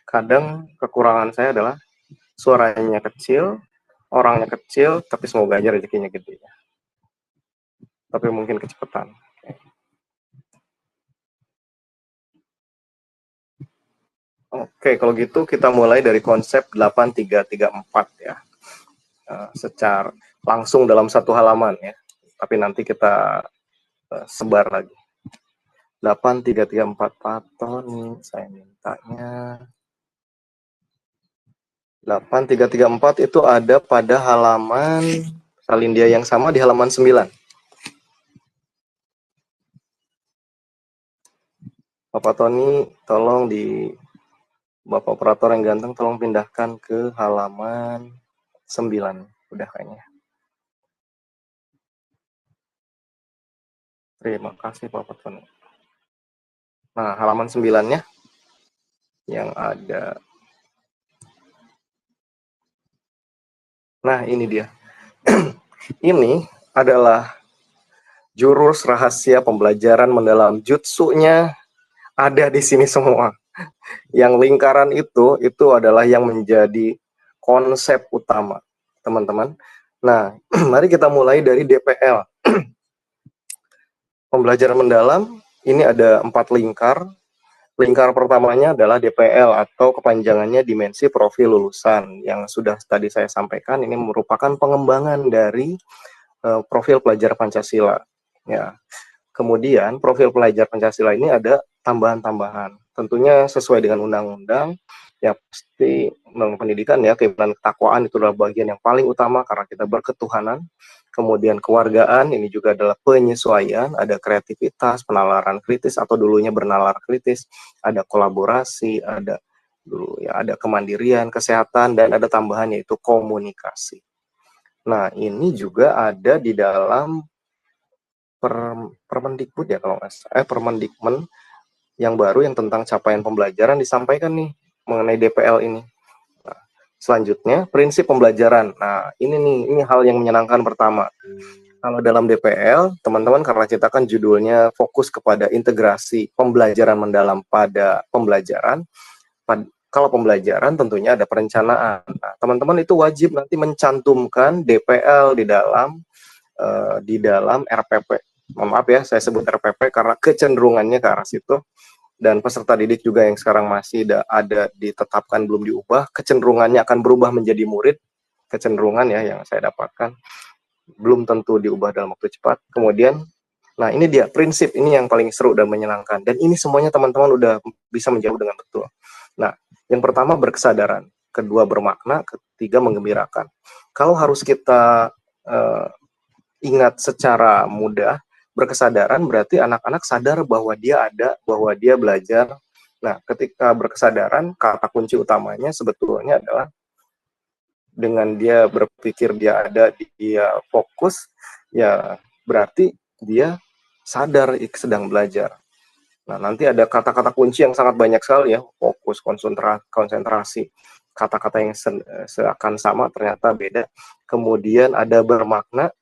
Kadang kekurangan saya adalah suaranya kecil, orangnya kecil, tapi semoga aja rezekinya gede ya. Tapi mungkin kecepatan. Oke, kalau gitu kita mulai dari konsep 8334 ya. Secara langsung dalam satu halaman ya. Tapi nanti kita sebar lagi. 8334 Paton nih, saya mintanya. 8334 itu ada pada halaman salin dia yang sama di halaman 9. Bapak Tony, tolong di Bapak operator yang ganteng tolong pindahkan ke halaman 9. Udah kayaknya. Terima kasih Bapak Tony. Nah, halaman 9-nya yang ada. Nah, ini dia. Ini adalah jurus rahasia pembelajaran mendalam jutsunya ada di sini semua. Yang lingkaran itu adalah yang menjadi konsep utama, teman-teman. Nah, mari kita mulai dari DPL. Pembelajaran mendalam, ini ada 4 lingkar. Lingkar pertamanya adalah DPL atau kepanjangannya dimensi profil lulusan. Yang sudah tadi saya sampaikan, ini merupakan pengembangan dari profil pelajar Pancasila. Ya. Kemudian profil pelajar Pancasila ini ada tambahan-tambahan. Tentunya sesuai dengan undang-undang, ya pasti undang pendidikan ya, keimanan ketakwaan itu adalah bagian yang paling utama karena kita berketuhanan. Kemudian kewargaan, ini juga adalah penyesuaian, ada kreativitas, penalaran kritis atau dulunya bernalar kritis, ada kolaborasi, ada dulu ya ada kemandirian, kesehatan, dan ada tambahan yaitu komunikasi. Nah, ini juga ada di dalam Permendikbud ya kalau nggak salah, Permendikmen yang baru yang tentang capaian pembelajaran disampaikan nih mengenai DPL ini. Nah, selanjutnya prinsip pembelajaran. Nah, ini hal yang menyenangkan pertama. Kalau dalam DPL, teman-teman karena kita kan judulnya fokus kepada integrasi pembelajaran mendalam pada pembelajaran. Kalau pembelajaran tentunya ada perencanaan. Nah, teman-teman itu wajib nanti mencantumkan DPL di dalam RPP. Maaf ya, saya sebut RPP karena kecenderungannya ke arah situ. Dan peserta didik juga yang sekarang masih ada ditetapkan belum diubah, kecenderungannya akan berubah menjadi murid. Kecenderungan ya yang saya dapatkan belum tentu diubah dalam waktu cepat. Kemudian, nah ini dia prinsip ini yang paling seru dan menyenangkan. Dan ini semuanya teman-teman udah bisa menjawab dengan betul. Nah, yang pertama berkesadaran, kedua bermakna, ketiga menggembirakan. Kalau harus kita ingat secara mudah, berkesadaran berarti anak-anak sadar bahwa dia ada, bahwa dia belajar. Nah, ketika berkesadaran, kata kunci utamanya sebetulnya adalah dengan dia berpikir dia ada, dia fokus, ya berarti dia sadar sedang belajar. Nah, nanti ada kata-kata kunci yang sangat banyak sekali ya, fokus, konsentrasi, kata-kata yang seakan sama ternyata beda. Kemudian ada bermakna.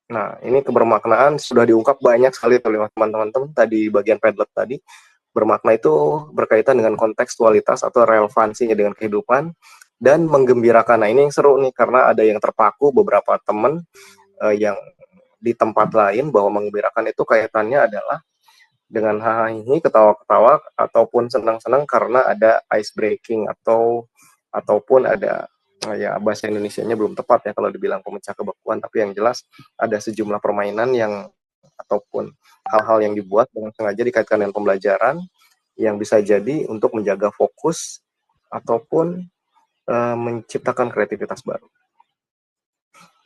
Nah, ini kebermaknaan sudah diungkap banyak sekali oleh teman-teman tadi bagian Padlet tadi. Bermakna itu berkaitan dengan kontekstualitas atau relevansinya dengan kehidupan dan menggembirakan. Nah, ini yang seru nih karena ada yang terpaku beberapa teman yang di tempat lain bahwa menggembirakan itu kaitannya adalah dengan hahaha, ketawa-ketawa ataupun senang-senang karena ada ice breaking ataupun ada ya bahasa Indonesianya belum tepat ya kalau dibilang pemecah kebekuan, tapi yang jelas ada sejumlah permainan yang ataupun hal-hal yang dibuat dengan sengaja dikaitkan dengan pembelajaran yang bisa jadi untuk menjaga fokus ataupun menciptakan kreativitas baru.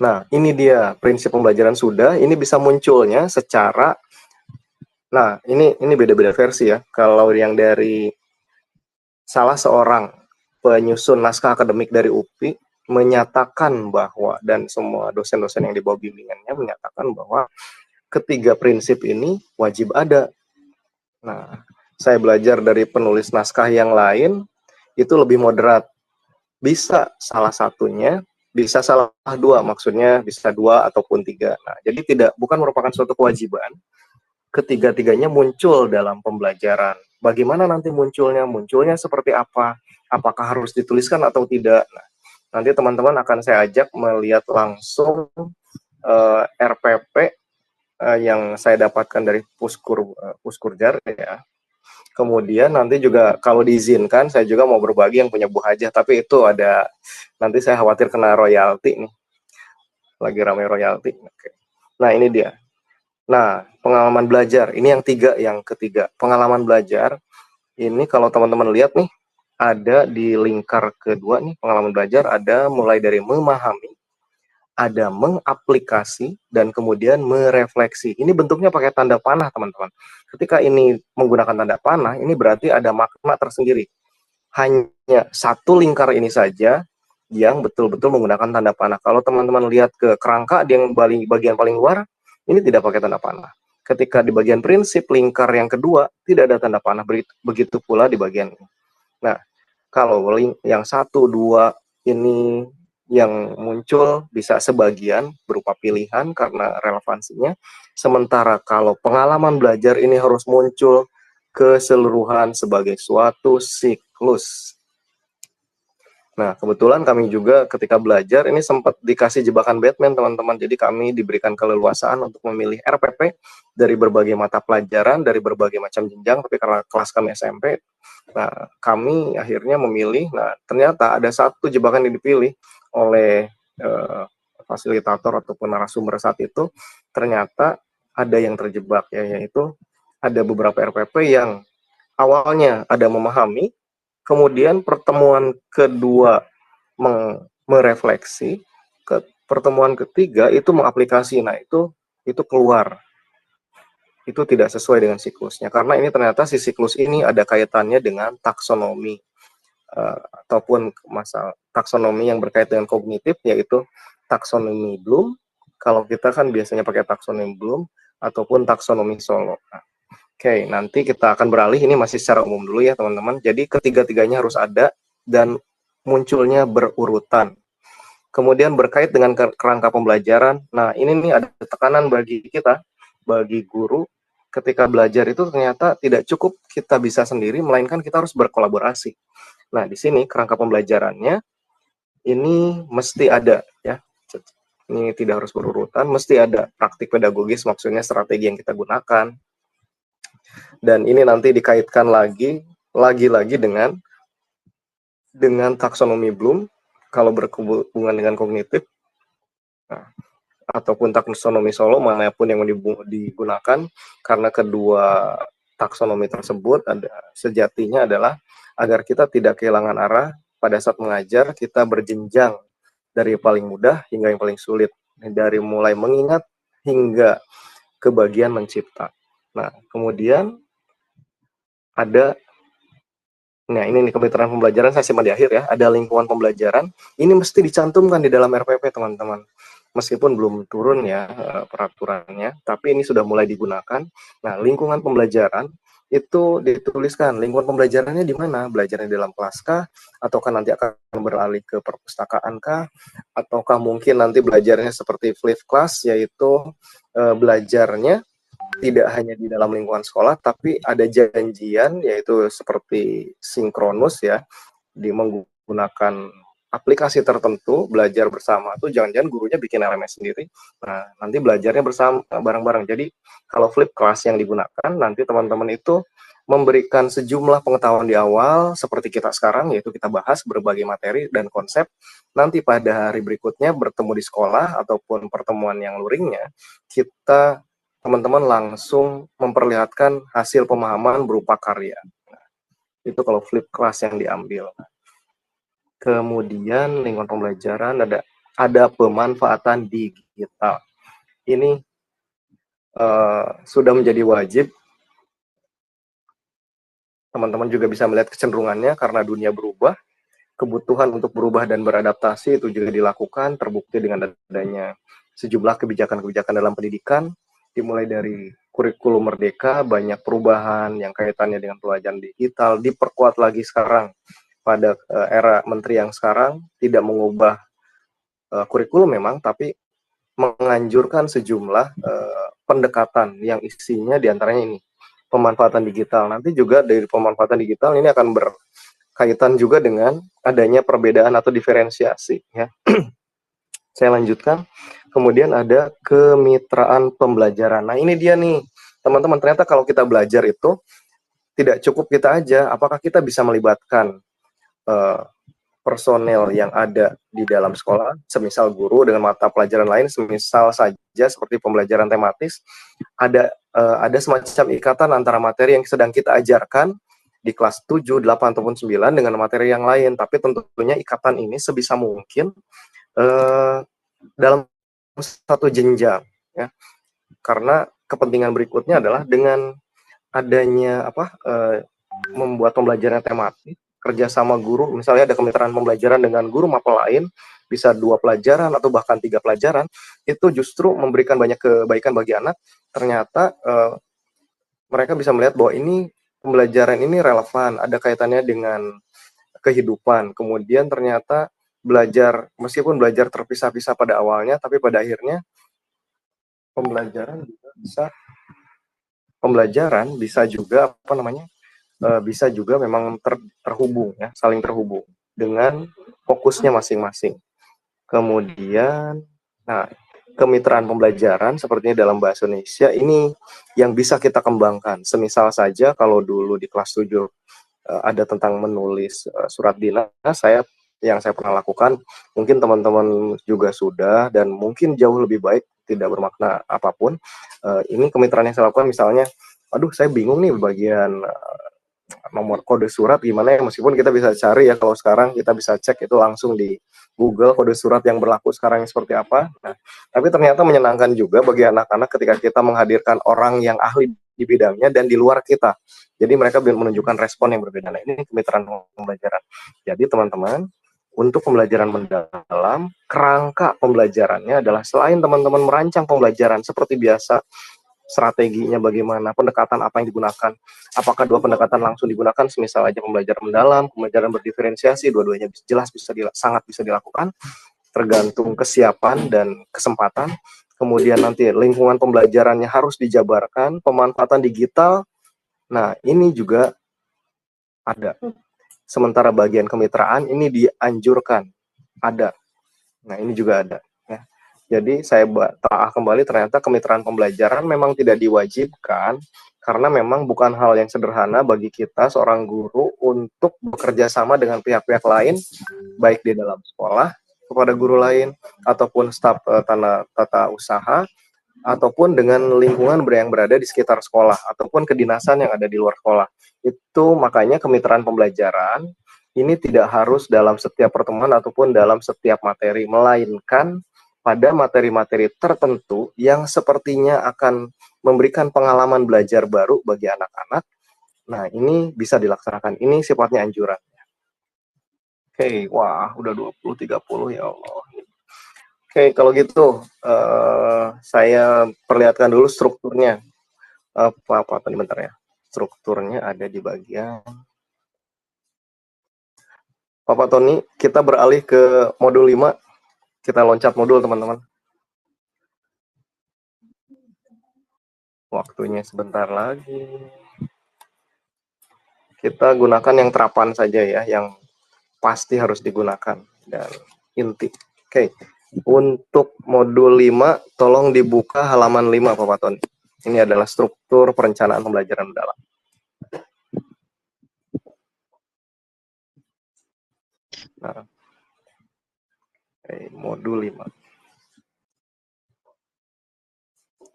Nah, ini dia prinsip pembelajaran sudah, ini bisa munculnya secara, nah ini beda-beda versi ya. Kalau yang dari salah seorang penyusun naskah akademik dari UPI menyatakan bahwa, dan semua dosen-dosen yang di bawah bimbingannya menyatakan bahwa ketiga prinsip ini wajib ada. Nah, saya belajar dari penulis naskah yang lain, itu lebih moderat. Bisa salah satunya, bisa salah dua, maksudnya bisa 2 ataupun 3. Nah, jadi bukan merupakan suatu kewajiban, ketiga-tiganya muncul dalam pembelajaran. Bagaimana nanti munculnya? Munculnya seperti apa? Apakah harus dituliskan atau tidak? Nah, nanti teman-teman akan saya ajak melihat langsung RPP yang saya dapatkan dari Puskurjar ya. Kemudian nanti juga kalau diizinkan saya juga mau berbagi yang punya Bu Hajah, tapi itu ada nanti saya khawatir kena royalti nih. Lagi ramai royalti. Oke. Nah, ini dia. Nah, pengalaman belajar, ini yang ketiga. Pengalaman belajar, ini kalau teman-teman lihat nih, ada di lingkar kedua nih, pengalaman belajar ada mulai dari memahami, ada mengaplikasi, dan kemudian merefleksi. Ini bentuknya pakai tanda panah, teman-teman. Ketika ini menggunakan tanda panah, ini berarti ada makna tersendiri. Hanya satu lingkar ini saja yang betul-betul menggunakan tanda panah. Kalau teman-teman lihat ke kerangka, yang bagian paling luar, ini tidak pakai tanda panah. Ketika di bagian prinsip lingkar yang kedua, tidak ada tanda panah. Begitu pula di bagian ini. Nah, kalau yang 1, 2 ini yang muncul bisa sebagian berupa pilihan karena relevansinya. Sementara kalau pengalaman belajar ini harus muncul keseluruhan sebagai suatu siklus. Nah, kebetulan kami juga ketika belajar ini sempat dikasih jebakan Batman, teman-teman. Jadi kami diberikan keleluasaan untuk memilih RPP dari berbagai mata pelajaran, dari berbagai macam jenjang, tapi karena kelas kami SMP, nah, kami akhirnya memilih, nah ternyata ada satu jebakan yang dipilih oleh fasilitator ataupun narasumber saat itu, ternyata ada yang terjebak, ya, yaitu ada beberapa RPP yang awalnya ada memahami, kemudian pertemuan kedua merefleksi, pertemuan ketiga itu mengaplikasi. Nah, itu keluar. Itu tidak sesuai dengan siklusnya. Karena ini ternyata si siklus ini ada kaitannya dengan taksonomi. Ataupun masalah taksonomi yang berkaitan dengan kognitif, yaitu taksonomi Bloom. Kalau kita kan biasanya pakai taksonomi Bloom, ataupun taksonomi Solo. Nah, Oke, nanti kita akan beralih, ini masih secara umum dulu ya teman-teman. Jadi ketiga-tiganya harus ada dan munculnya berurutan. Kemudian berkait dengan kerangka pembelajaran. Nah, ini nih ada tekanan bagi kita, bagi guru, ketika belajar itu ternyata tidak cukup kita bisa sendiri, melainkan kita harus berkolaborasi. Nah, di sini kerangka pembelajarannya ini mesti ada ya. Ini tidak harus berurutan, mesti ada praktik pedagogis, maksudnya strategi yang kita gunakan. Dan ini nanti dikaitkan lagi dengan taksonomi Bloom kalau berhubungan dengan kognitif, nah, ataupun taksonomi Solo manapun yang digunakan, karena kedua taksonomi tersebut sejatinya adalah agar kita tidak kehilangan arah pada saat mengajar. Kita berjenjang dari paling mudah hingga yang paling sulit, dari mulai mengingat hingga ke bagian mencipta. Nah, kemudian ada, nah ini nih kemitraan pembelajaran saya simpan di akhir ya, ada lingkungan pembelajaran, ini mesti dicantumkan di dalam RPP teman-teman. Meskipun belum turun ya peraturannya, tapi ini sudah mulai digunakan. Nah, lingkungan pembelajaran itu dituliskan lingkungan pembelajarannya di mana, belajarnya di dalam kelas kah, ataukah nanti akan beralih ke perpustakaan kah, ataukah mungkin nanti belajarnya seperti flipped class, yaitu belajarnya tidak hanya di dalam lingkungan sekolah, tapi ada janjian, yaitu seperti sinkronus ya, di menggunakan aplikasi tertentu, belajar bersama tuh jangan-jangan gurunya bikin LMS sendiri. Nah, nanti belajarnya bersama bareng-bareng. Jadi kalau flip class yang digunakan, nanti teman-teman itu memberikan sejumlah pengetahuan di awal seperti kita sekarang, yaitu kita bahas berbagai materi dan konsep. Nanti pada hari berikutnya bertemu di sekolah ataupun pertemuan yang luringnya, kita teman-teman langsung memperlihatkan hasil pemahaman berupa karya. Nah, itu kalau flip class yang diambil. Kemudian lingkungan pembelajaran ada pemanfaatan digital. Ini sudah menjadi wajib. Teman-teman juga bisa melihat kecenderungannya karena dunia berubah. Kebutuhan untuk berubah dan beradaptasi itu juga dilakukan, terbukti dengan adanya sejumlah kebijakan-kebijakan dalam pendidikan, dimulai dari kurikulum merdeka, banyak perubahan yang kaitannya dengan pelajaran digital, diperkuat lagi sekarang pada era menteri yang sekarang, tidak mengubah kurikulum memang, tapi menganjurkan sejumlah pendekatan yang isinya diantaranya ini, pemanfaatan digital. Nanti juga dari pemanfaatan digital ini akan berkaitan juga dengan adanya perbedaan atau diferensiasi ya. Saya lanjutkan. Kemudian ada kemitraan pembelajaran. Nah, ini dia nih, teman-teman. Ternyata kalau kita belajar itu tidak cukup kita aja. Apakah kita bisa melibatkan personel yang ada di dalam sekolah, semisal guru dengan mata pelajaran lain, semisal saja seperti pembelajaran tematis, ada semacam ikatan antara materi yang sedang kita ajarkan di kelas 7, 8, ataupun 9 dengan materi yang lain. Tapi tentunya ikatan ini sebisa mungkin dalam satu jenjang ya, karena kepentingan berikutnya adalah dengan adanya membuat pembelajaran tematik, kerjasama guru, misalnya ada kemitraan pembelajaran dengan guru mapel lain, bisa 2 pelajaran atau bahkan 3 pelajaran, itu justru memberikan banyak kebaikan bagi anak. Ternyata mereka bisa melihat bahwa ini pembelajaran ini relevan, ada kaitannya dengan kehidupan. Kemudian ternyata belajar, meskipun belajar terpisah-pisah pada awalnya, tapi pada akhirnya pembelajaran bisa juga bisa juga memang terhubung ya, saling terhubung dengan fokusnya masing-masing. Kemudian, nah, kemitraan pembelajaran sepertinya dalam bahasa Indonesia ini yang bisa kita kembangkan. Semisal saja kalau dulu di kelas 7 ada tentang menulis surat dinas, yang saya pernah lakukan, mungkin teman-teman juga sudah, dan mungkin jauh lebih baik, tidak bermakna apapun. Ini kemitraan yang saya lakukan misalnya, aduh saya bingung nih bagian nomor kode surat gimana ya, meskipun kita bisa cari ya, kalau sekarang kita bisa cek itu langsung di Google kode surat yang berlaku sekarang seperti apa. Nah, tapi ternyata menyenangkan juga bagi anak-anak ketika kita menghadirkan orang yang ahli di bidangnya dan di luar kita. Jadi mereka menunjukkan respon yang berbeda. Nah, ini kemitraan pembelajaran. Jadi teman-teman, untuk pembelajaran mendalam, kerangka pembelajarannya adalah selain teman-teman merancang pembelajaran seperti biasa, strateginya bagaimana, pendekatan apa yang digunakan, apakah 2 pendekatan langsung digunakan, semisal aja pembelajaran mendalam, pembelajaran berdiferensiasi, dua-duanya jelas sangat bisa dilakukan, tergantung kesiapan dan kesempatan. Kemudian nanti lingkungan pembelajarannya harus dijabarkan, pemanfaatan digital, nah ini juga ada. Sementara bagian kemitraan ini dianjurkan, ada. Nah ini juga ada. Jadi saya telah kembali, ternyata kemitraan pembelajaran memang tidak diwajibkan karena memang bukan hal yang sederhana bagi kita seorang guru untuk bekerja sama dengan pihak-pihak lain, baik di dalam sekolah kepada guru lain ataupun staf tata usaha, ataupun dengan lingkungan yang berada di sekitar sekolah ataupun kedinasan yang ada di luar sekolah. Itu makanya kemitraan pembelajaran ini tidak harus dalam setiap pertemuan ataupun dalam setiap materi, melainkan pada materi-materi tertentu yang sepertinya akan memberikan pengalaman belajar baru bagi anak-anak. Nah, ini bisa dilaksanakan. Ini sifatnya anjuran. Oke, wah, udah 20-30 ya Allah. Oke, kalau gitu saya perlihatkan dulu strukturnya. Apa tadi bentar ya. Strukturnya ada di bagian Bapak Tony, kita beralih ke modul 5. Kita loncat modul, teman-teman. Waktunya sebentar lagi. Kita gunakan yang terapan saja ya, yang pasti harus digunakan dan inti. Oke. Untuk modul 5, tolong dibuka halaman 5, Bapak Tony. Ini adalah struktur perencanaan pembelajaran mendalam. Nah, modul 5.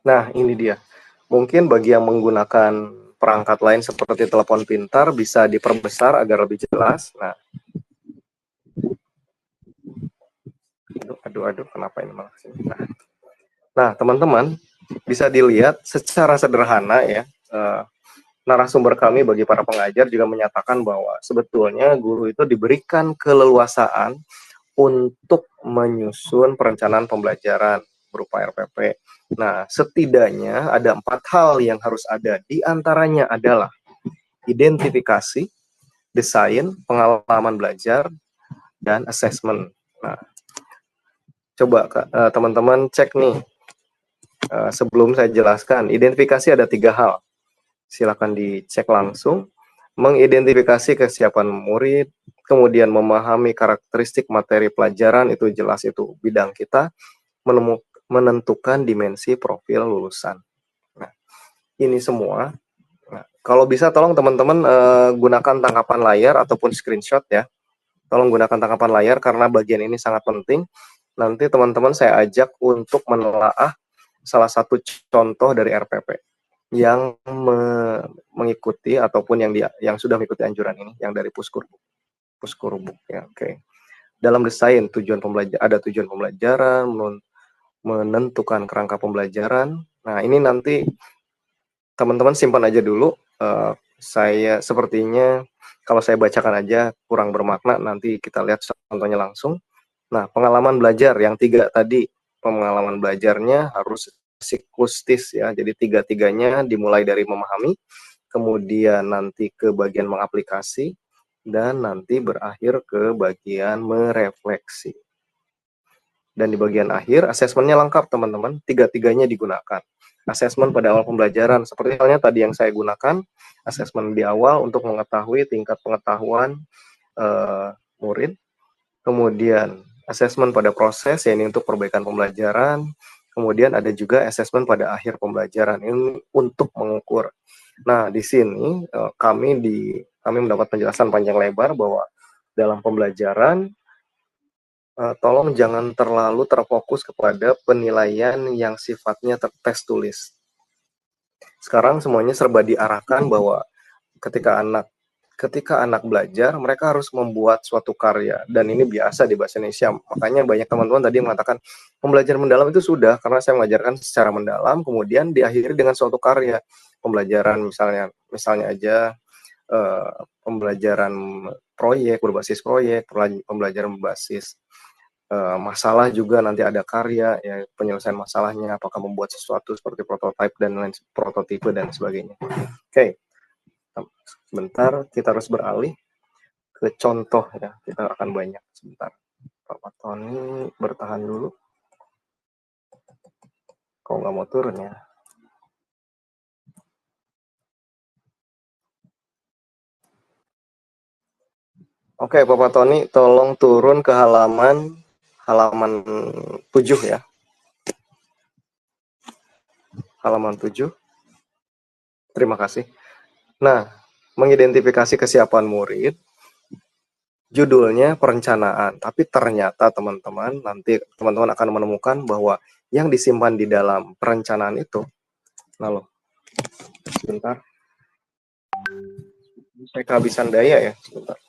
Nah, ini dia. Mungkin bagi yang menggunakan perangkat lain seperti telepon pintar bisa diperbesar agar lebih jelas. Nah, aduh, kenapa ini malah sini? Nah, teman-teman bisa dilihat secara sederhana ya. Narasumber kami bagi para pengajar juga menyatakan bahwa sebetulnya guru itu diberikan keleluasaan untuk menyusun perencanaan pembelajaran berupa RPP. Nah, setidaknya ada 4 hal yang harus ada. Di antaranya adalah identifikasi, desain, pengalaman belajar, dan assessment. Nah, coba teman-teman cek nih. Sebelum saya jelaskan, identifikasi ada 3 hal. Silakan dicek langsung. Mengidentifikasi kesiapan murid, kemudian memahami karakteristik materi pelajaran, itu jelas itu bidang kita, menentukan dimensi profil lulusan. Nah, ini semua. Nah, kalau bisa tolong teman-teman gunakan tangkapan layar ataupun screenshot ya. Tolong gunakan tangkapan layar karena bagian ini sangat penting. Nanti teman-teman saya ajak untuk menelaah salah satu contoh dari RPP yang mengikuti ataupun yang sudah mengikuti anjuran ini, yang dari Puskurbuk ya. Oke. Dalam desain ada tujuan pembelajaran, menentukan kerangka pembelajaran. Nah, ini nanti teman-teman simpan aja dulu. Saya sepertinya kalau saya bacakan aja kurang bermakna, nanti kita lihat contohnya langsung. Nah, pengalaman belajar yang 3 tadi, pengalaman belajarnya harus psikustis ya, jadi 3-tiganya dimulai dari memahami, kemudian nanti ke bagian mengaplikasi, dan nanti berakhir ke bagian merefleksi. Dan di bagian akhir, asesmennya lengkap teman-teman, 3-tiganya digunakan. Asesmen pada awal pembelajaran, seperti halnya tadi yang saya gunakan, asesmen di awal untuk mengetahui tingkat pengetahuan murid, kemudian asesmen pada proses, yaitu untuk perbaikan pembelajaran, kemudian ada juga asesmen pada akhir pembelajaran, ini untuk mengukur. Nah, di sini kami mendapat penjelasan panjang lebar bahwa dalam pembelajaran, tolong jangan terlalu terfokus kepada penilaian yang sifatnya tes tulis. Sekarang semuanya serba diarahkan bahwa ketika anak belajar, mereka harus membuat suatu karya, dan ini biasa di bahasa Indonesia. Makanya banyak teman-teman tadi mengatakan pembelajaran mendalam itu sudah, karena saya mengajarkan secara mendalam, kemudian diakhiri dengan suatu karya. Pembelajaran misalnya aja pembelajaran proyek, berbasis proyek, pembelajaran berbasis masalah juga nanti ada karya ya, penyelesaian masalahnya, apakah membuat sesuatu seperti prototipe dan sebagainya. Oke. Sebentar, kita harus beralih ke contoh ya. Kita akan banyak sebentar. Pak Tony bertahan dulu. Kok nggak mau turun ya? Oke, Bapak Tony, tolong turun ke halaman 7 ya. Halaman 7. Terima kasih. Nah, mengidentifikasi kesiapan murid, judulnya perencanaan, tapi ternyata teman-teman nanti teman-teman akan menemukan bahwa yang disimpan di dalam perencanaan itu, lalu sebentar, saya kehabisan daya ya, sebentar.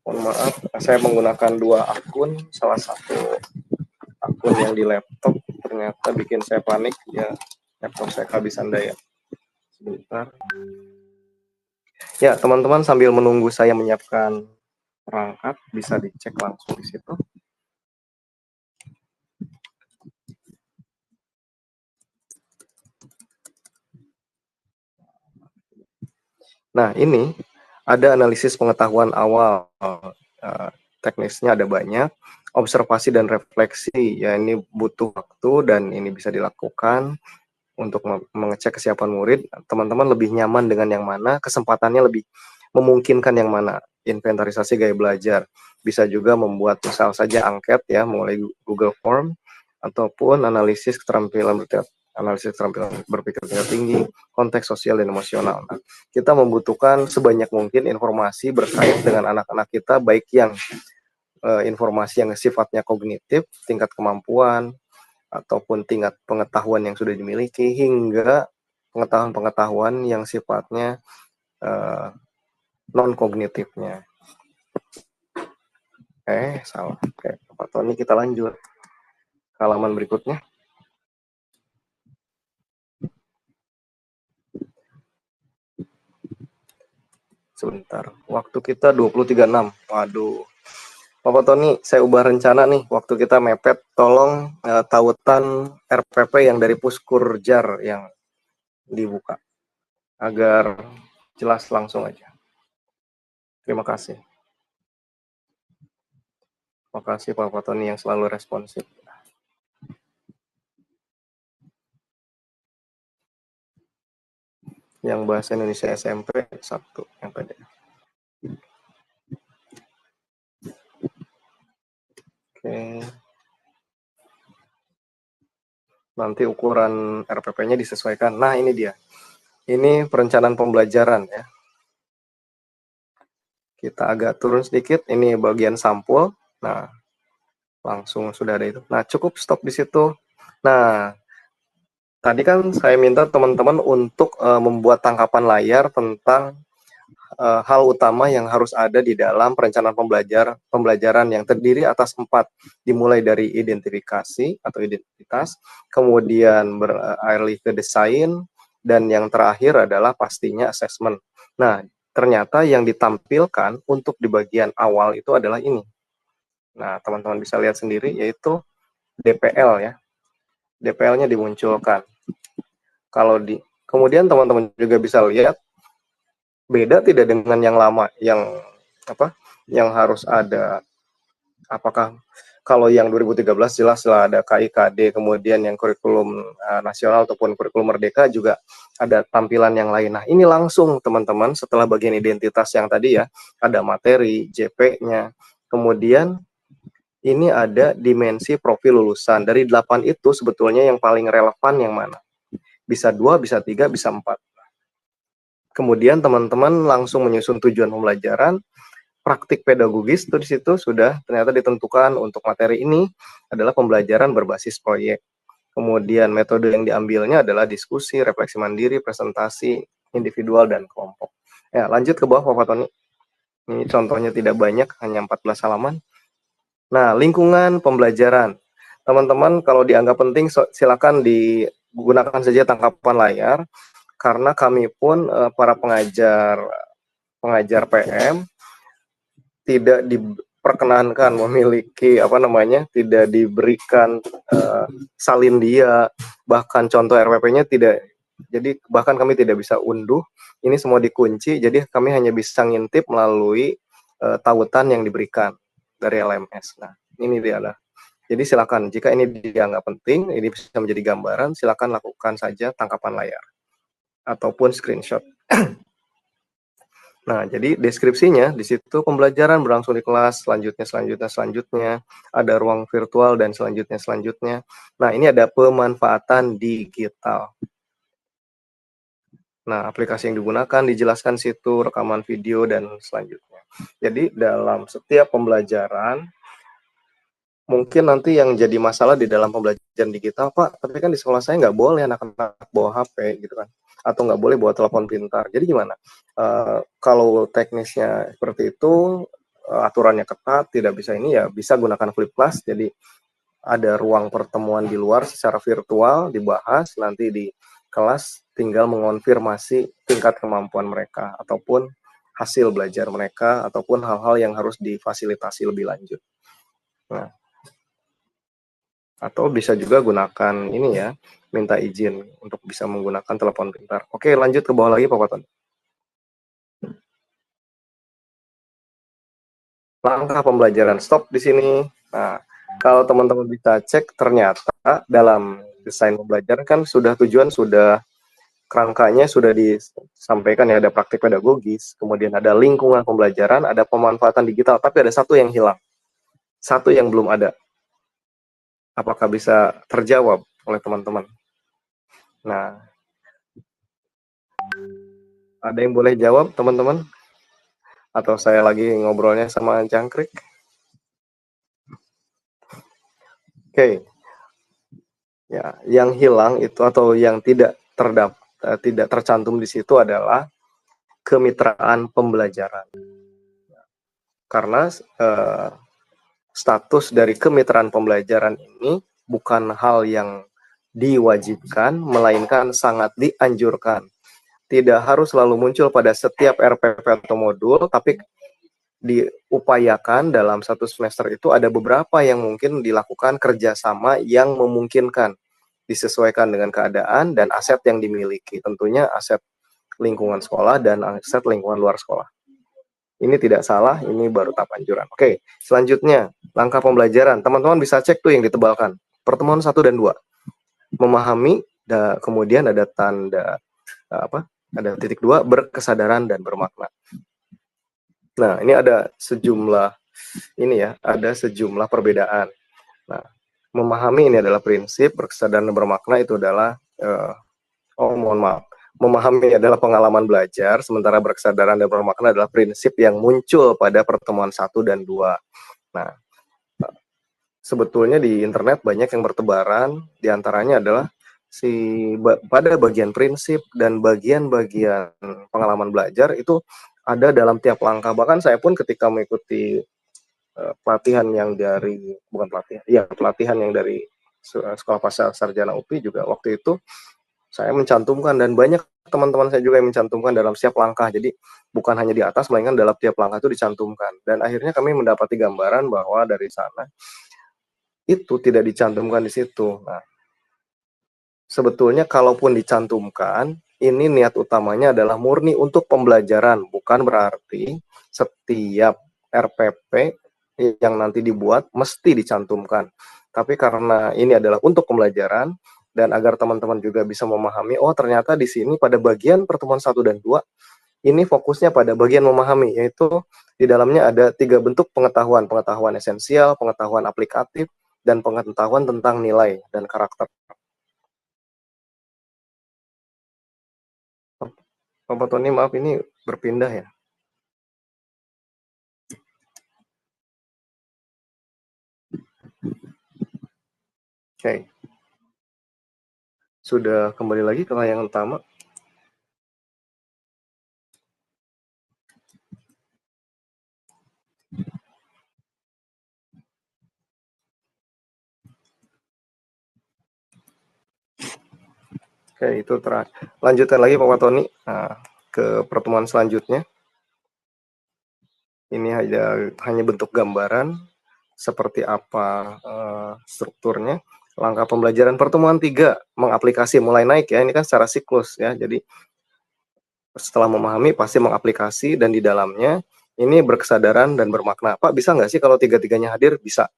Mohon maaf, saya menggunakan 2 akun, salah satu ataupun yang di laptop ternyata bikin saya panik ya, laptop saya kehabisan daya. Sebentar. Ya, teman-teman sambil menunggu saya menyiapkan perangkat bisa dicek langsung di situ. Nah, ini ada analisis pengetahuan awal. Teknisnya ada banyak, observasi dan refleksi. Ya, ini butuh waktu dan ini bisa dilakukan untuk mengecek kesiapan murid. Teman-teman lebih nyaman dengan yang mana, kesempatannya lebih memungkinkan yang mana. Inventarisasi gaya belajar. Bisa juga membuat misal saja angket ya, mulai Google Form, ataupun analisis keterampilan berpikir tingkat tinggi, konteks sosial dan emosional. Nah, kita membutuhkan sebanyak mungkin informasi berkait dengan anak-anak kita, baik yang informasi yang sifatnya kognitif, tingkat kemampuan, ataupun tingkat pengetahuan yang sudah dimiliki, hingga pengetahuan-pengetahuan yang sifatnya non-kognitifnya. Salah. Oke, Pak Tony, kita lanjut ke halaman berikutnya. Sebentar, waktu kita 20.36. Waduh, Bapak Tony, saya ubah rencana nih, waktu kita mepet, tolong tautan RPP yang dari Puskurjar yang dibuka, agar jelas langsung aja. Terima kasih. Terima kasih Bapak Tony yang selalu responsif. Yang bahasa Indonesia SMP 1 yang tadi. Oke. Nanti ukuran RPP-nya disesuaikan. Nah, ini dia. Ini perencanaan pembelajaran ya. Kita agak turun sedikit. Ini bagian sampul. Nah, langsung sudah ada itu. Nah, cukup stop di situ. Nah, tadi kan saya minta teman-teman untuk membuat tangkapan layar tentang hal utama yang harus ada di dalam perencanaan pembelajaran yang terdiri atas 4, dimulai dari identifikasi atau identitas, kemudian beralih ke desain, dan yang terakhir adalah pastinya assessment. Nah, ternyata yang ditampilkan untuk di bagian awal itu adalah ini. Nah, teman-teman bisa lihat sendiri, yaitu DPL ya. DPL-nya dimunculkan. Kemudian teman-teman juga bisa lihat beda tidak dengan yang lama, yang harus ada, apakah kalau yang 2013 jelaslah ada KIKD, kemudian yang kurikulum nasional ataupun kurikulum merdeka juga ada tampilan yang lain. Nah, ini langsung teman-teman setelah bagian identitas yang tadi ya, ada materi, JP-nya, kemudian ini ada dimensi profil lulusan. Dari 8 itu sebetulnya yang paling relevan yang mana? Bisa 2, bisa 3, bisa 4. Kemudian teman-teman langsung menyusun tujuan pembelajaran, praktik pedagogis itu di situ sudah ternyata ditentukan untuk materi ini adalah pembelajaran berbasis proyek. Kemudian metode yang diambilnya adalah diskusi, refleksi mandiri, presentasi, individual, dan kelompok. Ya, lanjut ke bawah Bapak Tony. Ini contohnya tidak banyak, hanya 14 halaman. Nah, lingkungan pembelajaran. Teman-teman kalau dianggap penting silakan digunakan saja tangkapan layar, karena kami pun para pengajar PM tidak diperkenankan memiliki tidak diberikan salin dia, bahkan contoh RPP-nya tidak, jadi bahkan kami tidak bisa unduh, ini semua dikunci, jadi kami hanya bisa ngintip melalui tautan yang diberikan dari LMS. Nah, ini dia lah. Jadi silakan jika ini dianggap penting, ini bisa menjadi gambaran, silakan lakukan saja tangkapan layar ataupun screenshot. Nah, jadi deskripsinya di situ pembelajaran berlangsung di kelas, selanjutnya, ada ruang virtual dan selanjutnya. Nah, ini ada pemanfaatan digital. Nah, aplikasi yang digunakan dijelaskan situ, rekaman video dan selanjutnya. Jadi dalam setiap pembelajaran, mungkin nanti yang jadi masalah di dalam pembelajaran digital, Pak, tapi kan di sekolah saya nggak boleh anak-anak bawa HP gitu kan, atau nggak boleh bawa telepon pintar. Jadi gimana? Kalau teknisnya seperti itu, aturannya ketat, tidak bisa ini ya bisa gunakan flip class. Jadi ada ruang pertemuan di luar secara virtual, dibahas, nanti di kelas tinggal mengonfirmasi tingkat kemampuan mereka, ataupun hasil belajar mereka, ataupun hal-hal yang harus difasilitasi lebih lanjut. Nah, atau bisa juga gunakan ini ya, minta izin untuk bisa menggunakan telepon pintar. Oke, lanjut ke bawah lagi Pak Paton. Langkah pembelajaran, stop di sini. Nah, kalau teman-teman bisa cek, ternyata dalam desain pembelajaran kan sudah tujuan, sudah kerangkanya sudah disampaikan ya, ada praktik pedagogis, kemudian ada lingkungan pembelajaran, ada pemanfaatan digital, tapi ada satu yang hilang, satu yang belum ada. Apakah bisa terjawab oleh teman-teman? Nah, ada yang boleh jawab teman-teman? Atau saya lagi ngobrolnya sama jangkrik? Oke. Ya, yang hilang itu atau yang tidak tercantum di situ adalah kemitraan pembelajaran. Karena status dari kemitraan pembelajaran ini bukan hal yang diwajibkan, melainkan sangat dianjurkan. Tidak harus selalu muncul pada setiap RPP atau modul, tapi diupayakan dalam satu semester itu ada beberapa yang mungkin dilakukan kerjasama yang memungkinkan, disesuaikan dengan keadaan dan aset yang dimiliki. Tentunya aset lingkungan sekolah dan aset lingkungan luar sekolah. Ini tidak salah, ini baru tahap anjuran. Oke, selanjutnya, langkah pembelajaran. Teman-teman bisa cek tuh yang ditebalkan. Pertemuan 1 dan 2. Memahami, kemudian ada tanda, ada titik 2, berkesadaran dan bermakna. Nah, ini ada sejumlah, ada sejumlah perbedaan. Nah, memahami ini adalah prinsip, berkesadaran dan bermakna itu adalah, memahami adalah pengalaman belajar, sementara berkesadaran dan bermakna adalah prinsip yang muncul pada pertemuan 1 dan 2. Nah, sebetulnya di internet banyak yang bertebaran, diantaranya adalah pada bagian prinsip dan bagian-bagian pengalaman belajar itu ada dalam tiap langkah. Bahkan saya pun ketika mengikuti pelatihan yang dari, pelatihan yang dari Sekolah Pasca Sarjana UPI juga waktu itu, saya mencantumkan dan banyak teman-teman saya juga yang mencantumkan dalam setiap langkah. Jadi bukan hanya di atas, melainkan dalam tiap langkah itu dicantumkan. Dan akhirnya kami mendapati gambaran bahwa dari sana itu tidak dicantumkan di situ. Nah, sebetulnya kalaupun dicantumkan, ini niat utamanya adalah murni untuk pembelajaran, bukan berarti setiap RPP yang nanti dibuat mesti dicantumkan. Tapi karena ini adalah untuk pembelajaran, dan agar teman-teman juga bisa memahami, oh ternyata di sini pada bagian pertemuan 1 dan 2, ini fokusnya pada bagian memahami, yaitu di dalamnya ada 3 bentuk pengetahuan, pengetahuan esensial, pengetahuan aplikatif, dan pengetahuan tentang nilai dan karakter. Bapak Tony, maaf ini berpindah ya. Oke. Sudah kembali lagi ke tayangan utama. Oke, itu terakhir. Lanjutkan lagi Pak Tony ke pertemuan selanjutnya. Ini hanya bentuk gambaran seperti apa strukturnya. Langkah pembelajaran pertemuan 3, mengaplikasi, mulai naik ya. Ini kan secara siklus ya. Jadi setelah memahami pasti mengaplikasi, dan di dalamnya ini berkesadaran dan bermakna. Pak, bisa nggak sih kalau 3-tiganya hadir? Bisa.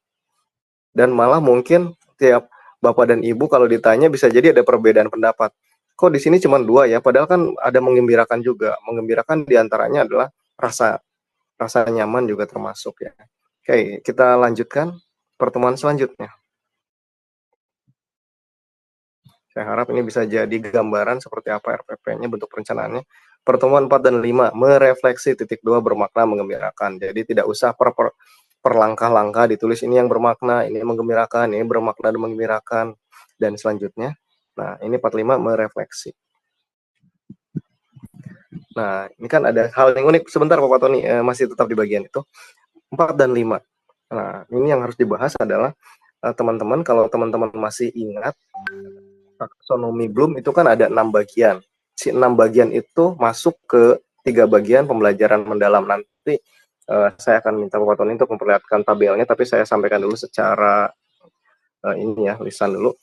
Dan malah mungkin tiap Bapak dan Ibu kalau ditanya bisa jadi ada perbedaan pendapat. Kok di sini cuma 2 ya? Padahal kan ada menggembirakan juga. Menggembirakan diantaranya adalah rasa nyaman juga termasuk ya. Oke, kita lanjutkan pertemuan selanjutnya. Saya harap ini bisa jadi gambaran seperti apa RPP-nya, bentuk perencanaannya. Pertemuan 4 dan 5, merefleksi titik 2 bermakna menggembirakan. Jadi tidak usah per langkah-langkah ditulis ini yang bermakna, ini menggembirakan, ini bermakna dan menggembirakan, dan selanjutnya. Nah, ini 45 merefleksi. Nah, ini kan ada hal yang unik. Sebentar Pak Tony, masih tetap di bagian itu. 4 dan 5. Nah, ini yang harus dibahas adalah teman-teman, kalau teman-teman masih ingat, taksonomi Bloom itu kan ada 6 bagian. Si 6 bagian itu masuk ke 3 bagian pembelajaran mendalam. Nanti saya akan minta Bapak Tony untuk memperlihatkan tabelnya, tapi saya sampaikan dulu secara ini ya, lisan dulu.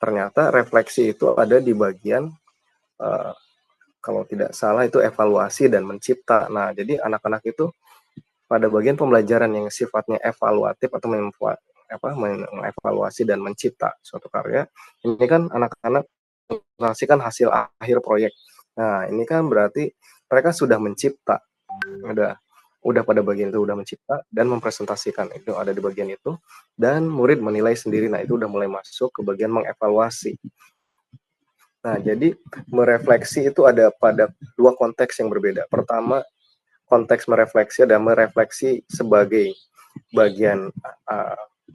Ternyata refleksi itu ada di bagian kalau tidak salah itu evaluasi dan mencipta. Nah, jadi anak-anak itu pada bagian pembelajaran yang sifatnya evaluatif atau mengevaluasi dan mencipta suatu karya, ini kan anak-anak menghasilkan hasil akhir proyek. Nah, ini kan berarti mereka sudah mencipta, udah pada bagian itu udah mencipta dan mempresentasikan, itu ada di bagian itu, dan murid menilai sendiri. Nah, itu udah mulai masuk ke bagian mengevaluasi. Nah, jadi merefleksi itu ada pada 2 konteks yang berbeda. Pertama, konteks merefleksi ada merefleksi sebagai bagian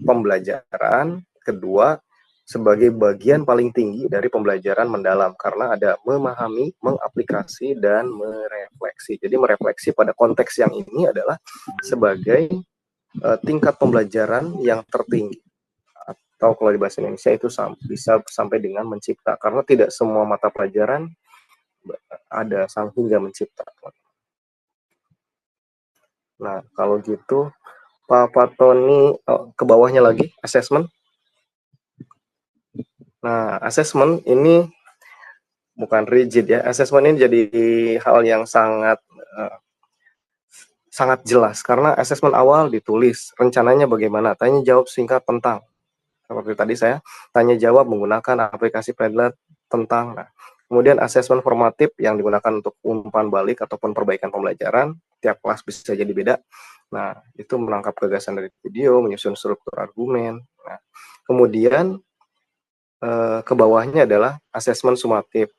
pembelajaran. Kedua, sebagai bagian paling tinggi dari pembelajaran mendalam, karena ada memahami, mengaplikasi, dan merefleksi. Jadi merefleksi pada konteks yang ini adalah sebagai tingkat pembelajaran yang tertinggi, atau kalau di bahasa Indonesia itu bisa sampai dengan mencipta, karena tidak semua mata pelajaran ada hingga mencipta. Nah, kalau gitu Pak Tony ke bawahnya lagi, assessment. Nah, assessment ini bukan rigid ya. Assessment ini jadi hal yang sangat jelas, karena assessment awal ditulis, rencananya bagaimana, tanya jawab singkat tentang. Seperti tadi saya tanya jawab menggunakan aplikasi Padlet tentang. Nah, kemudian asesmen formatif yang digunakan untuk umpan balik ataupun perbaikan pembelajaran. Tiap kelas bisa jadi beda. Nah, itu menangkap gagasan dari video, menyusun struktur argumen. Nah, kemudian ke bawahnya adalah asesmen sumatif.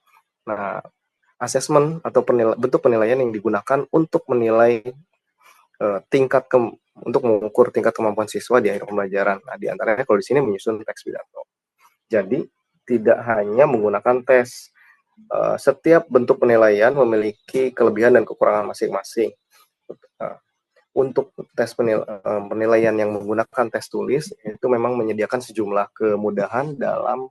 Nah, asesmen atau bentuk penilaian yang digunakan untuk menilai untuk mengukur tingkat kemampuan siswa di akhir pembelajaran. Nah, di antaranya kalau di sini menyusun teks pidato. Jadi, tidak hanya menggunakan tes. Setiap bentuk penilaian memiliki kelebihan dan kekurangan masing-masing. Untuk tes penilaian yang menggunakan tes tulis, itu memang menyediakan sejumlah kemudahan dalam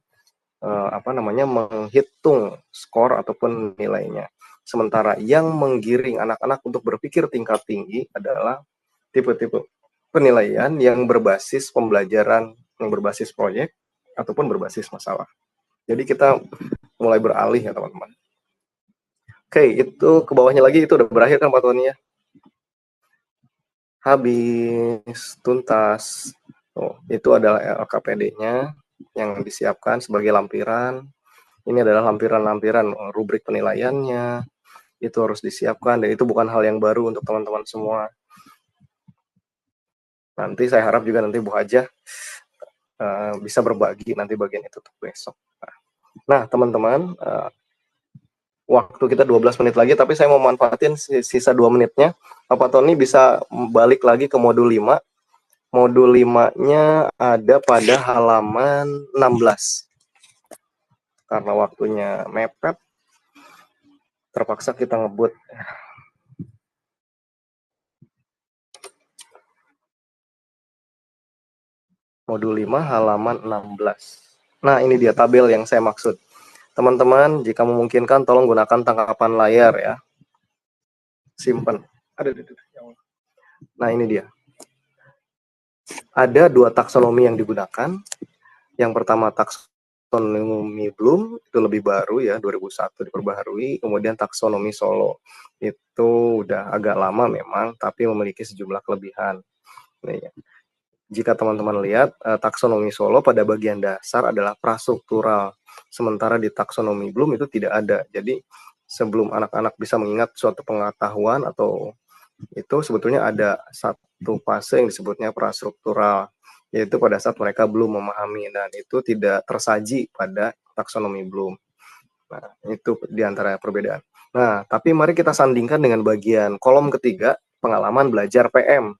menghitung skor ataupun nilainya. Sementara yang menggiring anak-anak untuk berpikir tingkat tinggi adalah tipe-tipe penilaian yang berbasis pembelajaran, yang berbasis proyek, ataupun berbasis masalah. Jadi kita mulai beralih ya teman-teman. Oke, itu ke bawahnya lagi, itu udah berakhir kan Pak Tony ya? Habis, tuntas. Itu adalah LKPD-nya yang disiapkan sebagai lampiran. Ini adalah lampiran-lampiran rubrik penilaiannya. Itu harus disiapkan, dan itu bukan hal yang baru untuk teman-teman semua. Nanti saya harap juga nanti Bu Hajah bisa berbagi nanti bagian itu untuk besok. Nah, teman-teman, waktu kita 12 menit lagi, tapi saya mau manfaatin sisa 2 menitnya. Pak Tony bisa balik lagi ke modul 5. Modul 5-nya ada pada halaman 16. Karena waktunya mepet, terpaksa kita ngebut. Modul 5 halaman 16. Nah, ini dia tabel yang saya maksud. Teman-teman, jika memungkinkan tolong gunakan tangkapan layar ya. Simpan. Nah, ini dia. Ada 2 taksonomi yang digunakan. Yang pertama taksonomi Bloom, itu lebih baru ya, 2001 diperbaharui. Kemudian taksonomi Solo, itu udah agak lama memang, tapi memiliki sejumlah kelebihan. Nih, jika teman-teman lihat, taksonomi Solo pada bagian dasar adalah prastruktural, sementara di taksonomi Bloom itu tidak ada. Jadi sebelum anak-anak bisa mengingat suatu pengetahuan atau itu, sebetulnya ada satu fase yang disebutnya prastruktural, yaitu pada saat mereka belum memahami, dan itu tidak tersaji pada taksonomi Bloom. Nah, itu diantara perbedaan. Nah, tapi mari kita sandingkan dengan bagian kolom ketiga, pengalaman belajar PM.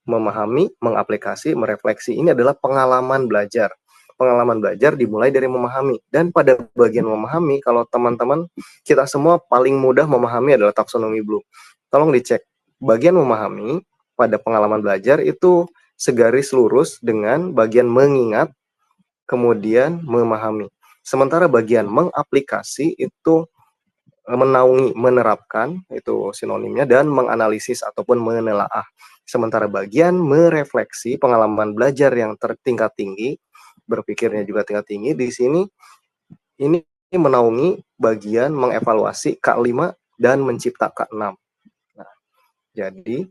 Memahami, mengaplikasi, merefleksi. Ini adalah pengalaman belajar. Pengalaman belajar dimulai dari memahami. Dan pada bagian memahami, kalau teman-teman, kita semua paling mudah memahami adalah taksonomi Bloom. Tolong dicek. Bagian memahami pada pengalaman belajar itu segaris lurus dengan bagian mengingat, kemudian memahami. Sementara bagian mengaplikasi itu menaungi, menerapkan, itu sinonimnya, dan menganalisis ataupun menelaah. Sementara bagian merefleksi, pengalaman belajar yang tingkat tinggi, berpikirnya juga tingkat tinggi, di sini ini menaungi bagian mengevaluasi K5 dan mencipta K6. Nah, jadi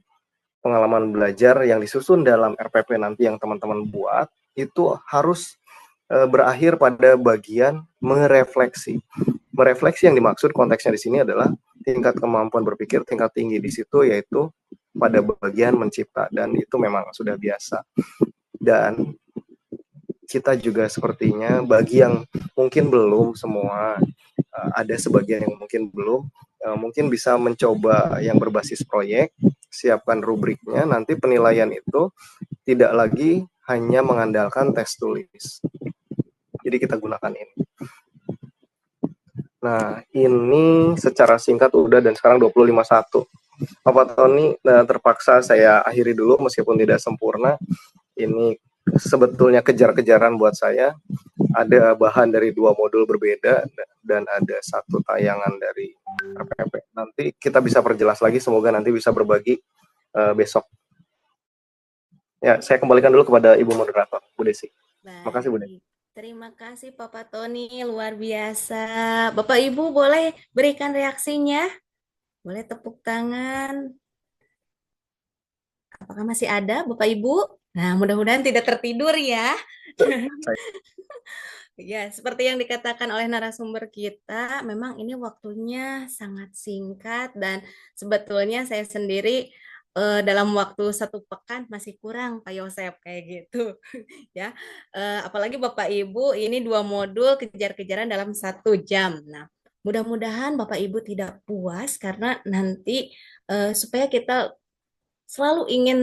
pengalaman belajar yang disusun dalam RPP nanti yang teman-teman buat itu harus berakhir pada bagian merefleksi. Merefleksi yang dimaksud konteksnya di sini adalah tingkat kemampuan berpikir tingkat tinggi di situ, yaitu pada bagian mencipta, dan itu memang sudah biasa. Dan kita juga sepertinya bagi yang mungkin belum semua, ada sebagian yang mungkin belum, mungkin bisa mencoba yang berbasis proyek, siapkan rubriknya, nanti penilaian itu tidak lagi hanya mengandalkan tes tulis. Jadi kita gunakan ini. Nah, ini secara singkat udah, dan sekarang 20.51. Bapak Tony, terpaksa saya akhiri dulu meskipun tidak sempurna. Ini sebetulnya kejar-kejaran buat saya. Ada bahan dari 2 modul berbeda dan ada 1 tayangan dari RPP. Nanti kita bisa perjelas lagi, semoga nanti bisa berbagi besok. Ya, saya kembalikan dulu kepada Ibu Moderator, Bu Desi. Makasih, Bu Desi. Terima kasih Bapak Tony, luar biasa. Bapak Ibu boleh berikan reaksinya? Boleh tepuk tangan. Apakah masih ada Bapak Ibu? Nah, mudah-mudahan tidak tertidur ya. Ya, seperti yang dikatakan oleh narasumber kita, memang ini waktunya sangat singkat dan sebetulnya saya sendiri dalam waktu 1 pekan masih kurang Pak Yosep kayak gitu ya. Apalagi Bapak Ibu ini 2 modul kejar-kejaran dalam 1 jam. Nah, mudah-mudahan Bapak Ibu tidak puas karena nanti supaya kita selalu ingin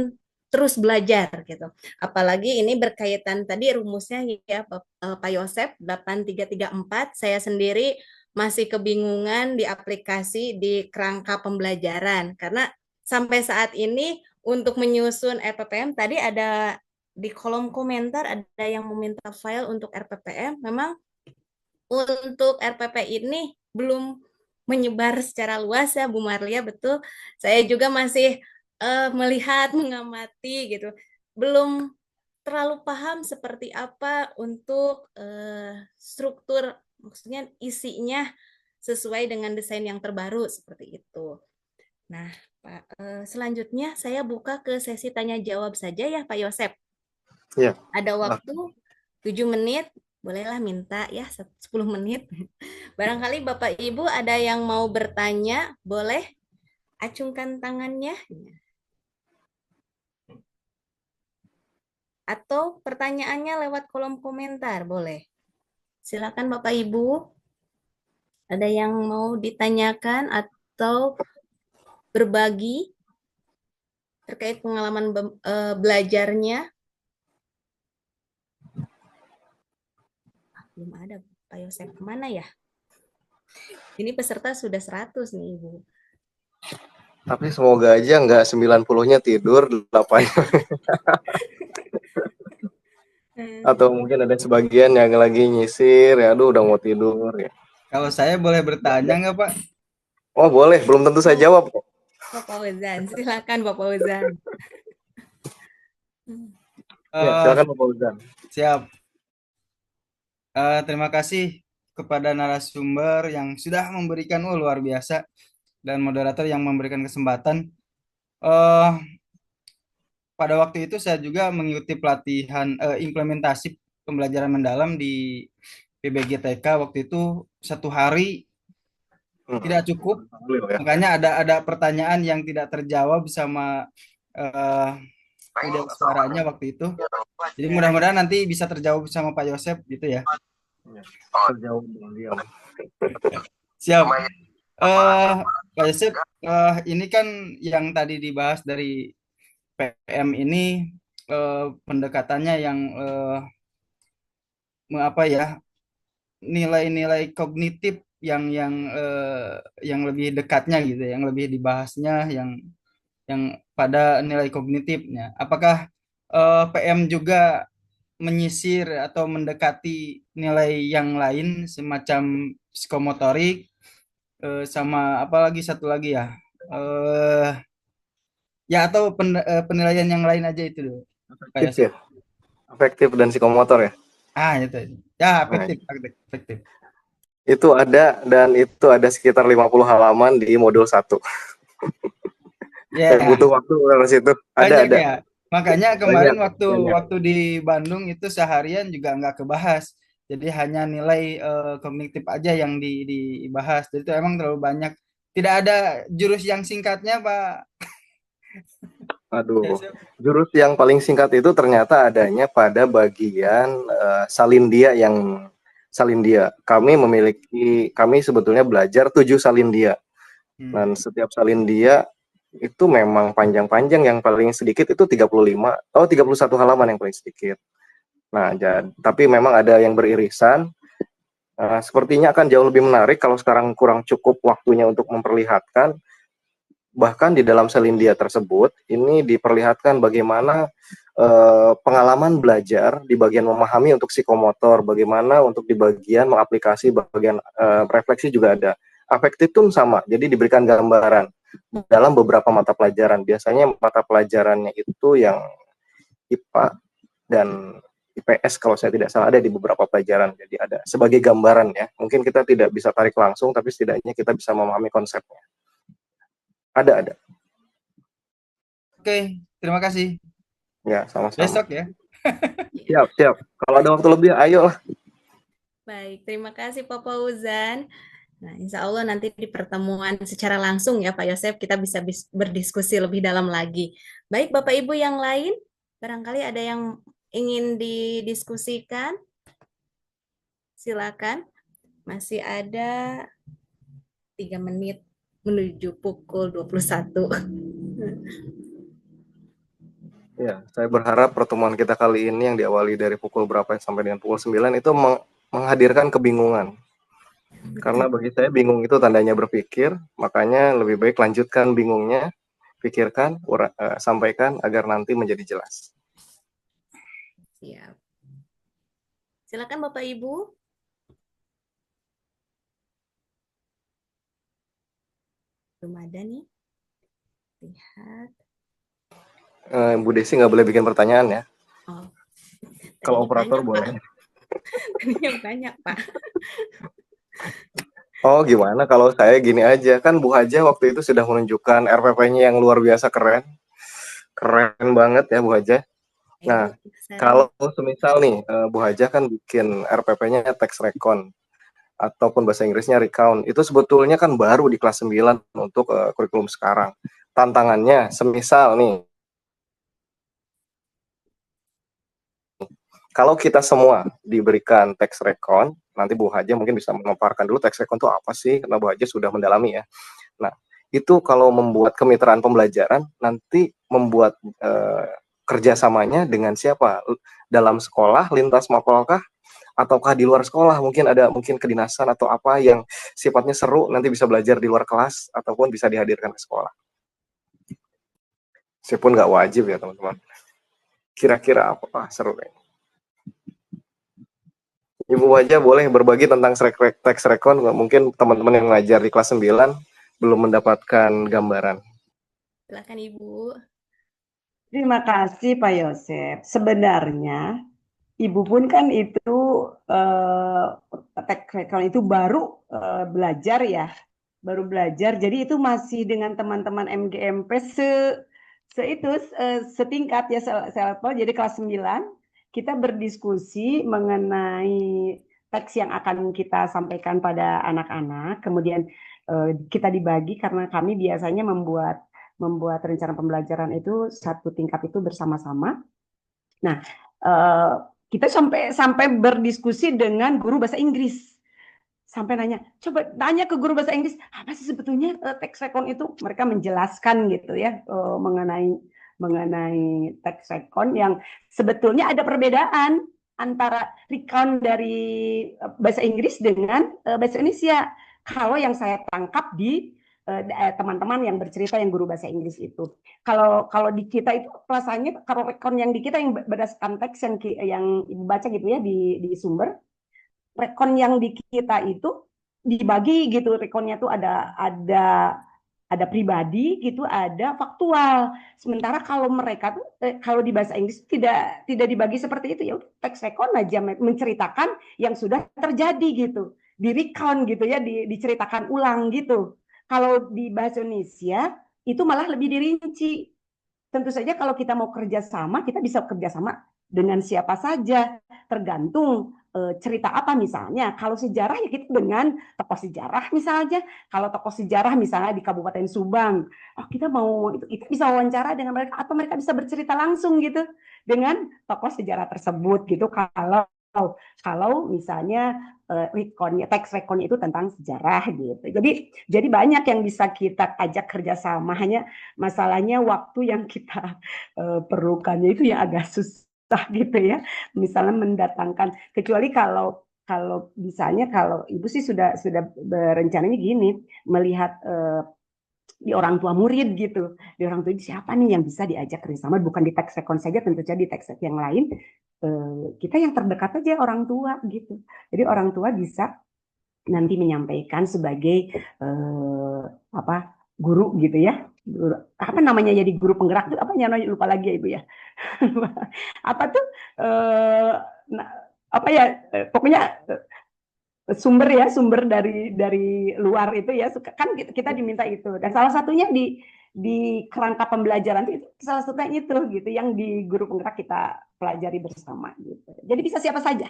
terus belajar gitu. Apalagi ini berkaitan tadi rumusnya ya Pak Yosep 8334, saya sendiri masih kebingungan di aplikasi di kerangka pembelajaran karena sampai saat ini untuk menyusun RPPM tadi ada di kolom komentar ada yang meminta file untuk RPPM. Memang untuk RPP ini belum menyebar secara luas ya Bu Marlia, betul. Saya juga masih melihat, mengamati gitu. Belum terlalu paham seperti apa untuk struktur, maksudnya isinya sesuai dengan desain yang terbaru seperti itu. Nah, Pak, selanjutnya saya buka ke sesi tanya jawab saja ya Pak Yosep. Ya. Ada waktu 7 menit, bolehlah minta ya 10 menit. Barangkali Bapak Ibu ada yang mau bertanya, boleh acungkan tangannya. Atau pertanyaannya lewat kolom komentar, boleh. Silakan Bapak Ibu. Ada yang mau ditanyakan atau berbagi terkait pengalaman belajarnya? Belum ada Pak Yosep, kemana ya? Ini peserta sudah 100 nih Ibu. Tapi semoga aja nggak 90-nya tidur, 8. Atau mungkin ada sebagian yang lagi nyisir, ya aduh udah mau tidur ya. Kalau saya boleh bertanya nggak Pak? Oh boleh, belum tentu saya jawab kok. Bapak Uzan, silakan Bapak Uzan. Ya, silakan Bapak Uzan. Siap. Terima kasih kepada narasumber yang sudah memberikan luar biasa dan moderator yang memberikan kesempatan. Pada waktu itu saya juga mengikuti pelatihan implementasi pembelajaran mendalam di PBGTK. Waktu itu 1 hari tidak cukup, makanya ada pertanyaan yang tidak terjawab sama suaranya waktu itu. Jadi mudah-mudahan nanti bisa terjawab sama Pak Yosep gitu ya. Terjawab diam. Siap. Pak Yosep, ini kan yang tadi dibahas dari PM ini pendekatannya yang apa ya, nilai-nilai kognitif yang lebih dekatnya gitu, yang lebih dibahasnya yang pada nilai kognitifnya. Apakah PM juga menyisir atau mendekati nilai yang lain semacam psikomotorik, sama apa lagi satu lagi ya, ya atau penilaian yang lain aja itu loh, Pak Efektif Yosef. ya, efektif dan psikomotor ya. Itu. Ya, Nah, efektif. itu ada, dan itu ada sekitar 50 halaman di modul 1. Saya Ya, butuh waktu ke situ. banyak Ada. ya. Makanya kemarin Banyak, waktu banyak. waktu di Bandung itu seharian juga nggak kebahas. Jadi hanya nilai kognitif aja yang dibahas. Jadi itu emang terlalu banyak. Tidak ada jurus yang singkatnya, Pak. Aduh, Yosef. jurus yang paling singkat itu ternyata adanya pada bagian salindia yang salindia. Kami sebetulnya belajar 7 salindia. Dan setiap salindia itu memang panjang-panjang, yang paling sedikit itu 31 halaman yang paling sedikit. Nah, tapi memang ada yang beririsan. Sepertinya akan jauh lebih menarik kalau sekarang kurang cukup waktunya untuk memperlihatkan. Bahkan di dalam salindia tersebut ini diperlihatkan bagaimana pengalaman belajar di bagian memahami untuk psikomotor, bagaimana untuk di bagian mengaplikasi bagian refleksi juga ada. Affectitum sama, jadi diberikan gambaran dalam beberapa mata pelajaran. Biasanya mata pelajarannya itu yang IPA dan IPS kalau saya tidak salah, ada di beberapa pelajaran. Jadi ada sebagai gambaran ya. Mungkin kita tidak bisa tarik langsung, tapi setidaknya kita bisa memahami konsepnya. Ada. Oke, terima kasih. Ya, sama-sama. Besok ya. Siap. Kalau ada waktu lebih, ayo lah. Baik, terima kasih Pak Fauzan. Nah, insya Allah nanti di pertemuan secara langsung ya Pak Yosef, kita bisa berdiskusi lebih dalam lagi. Baik Bapak Ibu yang lain, barangkali ada yang ingin didiskusikan? Silakan. Masih ada 3 menit menuju pukul 21. Ya, saya berharap pertemuan kita kali ini yang diawali dari pukul berapa sampai dengan pukul 9 itu menghadirkan kebingungan. Karena bagi saya bingung itu tandanya berpikir, makanya lebih baik lanjutkan bingungnya, pikirkan, sampaikan agar nanti menjadi jelas. Siap. Silakan Bapak Ibu. Belum ada nih. Lihat. Bu Desi nggak boleh bikin pertanyaan ya. Oh. Kalau operator banyak, boleh. Tadinya banyak, Pak. Oh, gimana kalau saya gini aja. Kan Bu Haja waktu itu sudah menunjukkan RPP-nya yang luar biasa keren. Keren banget ya Bu Haja. Nah, kalau semisal nih Bu Haja kan bikin RPP-nya tax recon ataupun bahasa Inggrisnya recount, itu sebetulnya kan baru di kelas 9 untuk kurikulum sekarang. Tantangannya semisal nih, kalau kita semua diberikan tax recon, nanti Bu Haja mungkin bisa memaparkan dulu tax recon itu apa sih, karena Bu Haja sudah mendalami ya. Nah, itu kalau membuat kemitraan pembelajaran, nanti membuat kerjasamanya dengan siapa? Dalam sekolah, lintas mapolkah? Ataukah di luar sekolah? Mungkin kedinasan atau apa yang sifatnya seru, nanti bisa belajar di luar kelas, ataupun bisa dihadirkan ke sekolah. Meskipun nggak wajib ya teman-teman. Kira-kira apa seru kayaknya. Ibu Wajah boleh berbagi tentang tax recon, mungkin teman-teman yang mengajar di kelas 9 belum mendapatkan gambaran. Silakan Ibu. Terima kasih Pak Yosef. Sebenarnya Ibu pun kan itu tax recon itu baru belajar ya, baru belajar. Jadi itu masih dengan teman-teman MGMP setingkat ya, selevel. Jadi kelas 9 kita berdiskusi mengenai teks yang akan kita sampaikan pada anak-anak. Kemudian kita dibagi karena kami biasanya membuat rencana pembelajaran itu satu tingkat itu bersama-sama. Nah, kita sampai berdiskusi dengan guru bahasa Inggris. Sampai coba tanya ke guru bahasa Inggris, apa sih sebetulnya tax recon itu? Mereka menjelaskan gitu ya mengenai tax recon yang sebetulnya ada perbedaan antara recon dari bahasa Inggris dengan bahasa Indonesia. Kalau yang saya tangkap di teman-teman yang bercerita yang guru bahasa Inggris itu. Kalau di kita itu rasanya kalau rekon yang di kita yang berdasarkan teks yang ibu baca gitu ya di sumber, rekon yang di kita itu dibagi gitu, rekonnya tuh ada pribadi gitu, ada faktual. Sementara kalau mereka tuh kalau di bahasa Inggris tidak dibagi seperti itu, ya teks rekon aja menceritakan yang sudah terjadi gitu, di recount gitu ya, diceritakan ulang gitu. Kalau di bahasa Indonesia itu malah lebih dirinci. Tentu saja kalau kita mau kerjasama, kita bisa kerjasama dengan siapa saja, tergantung cerita apa misalnya. Kalau sejarah ya kita dengan tokoh sejarah misalnya. Kalau tokoh sejarah misalnya di Kabupaten Subang, oh kita mau itu kita bisa wawancara dengan mereka atau mereka bisa bercerita langsung gitu dengan tokoh sejarah tersebut gitu. Kalau misalnya teks rekonnya itu tentang sejarah gitu. Jadi banyak yang bisa kita ajak kerjasama. Hanya masalahnya waktu yang kita perlukannya itu yang agak susah gitu ya. Misalnya mendatangkan, kecuali kalau misalnya kalau ibu sih sudah berencananya gini, melihat di orang tua murid gitu, di orang tua siapa nih yang bisa diajak kerjasama, bukan di teks rekon saja, tentu saja di teks yang lain kita yang terdekat aja orang tua gitu. Jadi orang tua bisa nanti menyampaikan sebagai guru gitu ya, guru, apa namanya, jadi guru penggerak tuh apa namanya, lupa lagi ya ibu ya. Apa tuh apa ya, pokoknya sumber dari luar itu ya, kan kita diminta itu, dan salah satunya di kerangka pembelajaran itu salah satunya itu gitu yang di guru penggerak kita pelajari bersama gitu. Jadi bisa siapa saja.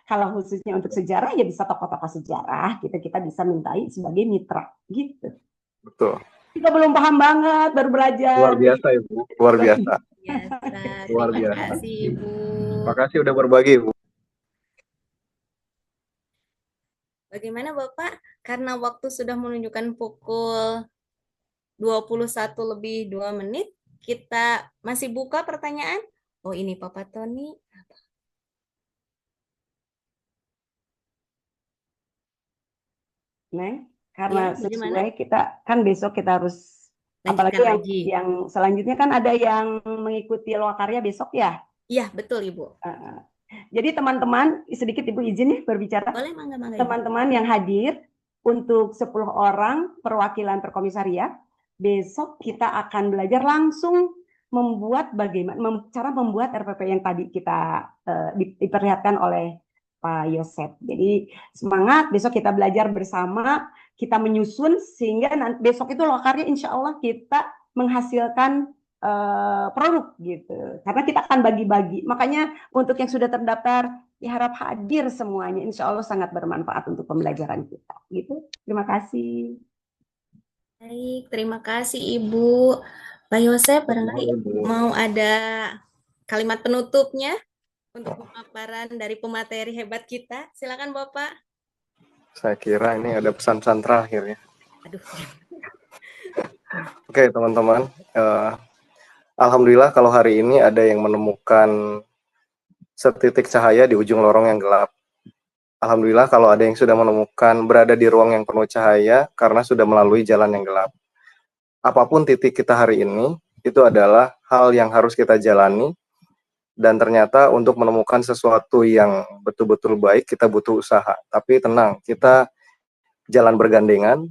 Kalau khususnya untuk sejarah ya bisa tokoh-tokoh sejarah gitu, kita bisa mintai sebagai mitra gitu. Betul. Kita belum paham banget, baru belajar. Luar biasa Ibu, luar biasa. Luar Terima biasa. kasih Ibu. Terima kasih udah berbagi Ibu. Bagaimana Bapak? Karena waktu sudah menunjukkan pukul 21:02, kita masih buka pertanyaan. Oh ini Papa Tony. Neng, karena Ya, bagaimana? sesuai kita kan besok kita harus, apalagi Lanjutkan lagi. yang selanjutnya kan ada yang mengikuti lokakarya besok ya. Iya, betul Ibu. Jadi teman-teman, sedikit Ibu izin ya berbicara. Boleh, mangga, Ibu. Teman-teman yang hadir untuk 10 orang perwakilan perkomisariat, besok kita akan belajar langsung membuat bagaimana cara membuat RPP yang tadi kita diperlihatkan oleh Pak Yosep. Jadi semangat, besok kita belajar bersama, kita menyusun sehingga nanti besok itu lokarnya insya Allah kita menghasilkan produk gitu. Karena kita akan bagi-bagi. Makanya untuk yang sudah terdaftar diharap hadir semuanya. Insya Allah sangat bermanfaat untuk pembelajaran kita. Gitu. Terima kasih. Baik, terima kasih Ibu. Pak Yosep, barangkali mau ada kalimat penutupnya untuk pemaparan dari pemateri hebat kita. Silakan Bapak. Saya kira ini ada pesan-pesan terakhir ya. Aduh. Oke teman-teman, alhamdulillah kalau hari ini ada yang menemukan setitik cahaya di ujung lorong yang gelap. Alhamdulillah kalau ada yang sudah menemukan berada di ruang yang penuh cahaya karena sudah melalui jalan yang gelap. Apapun titik kita hari ini, itu adalah hal yang harus kita jalani, dan ternyata untuk menemukan sesuatu yang betul-betul baik, kita butuh usaha. Tapi tenang, kita jalan bergandengan,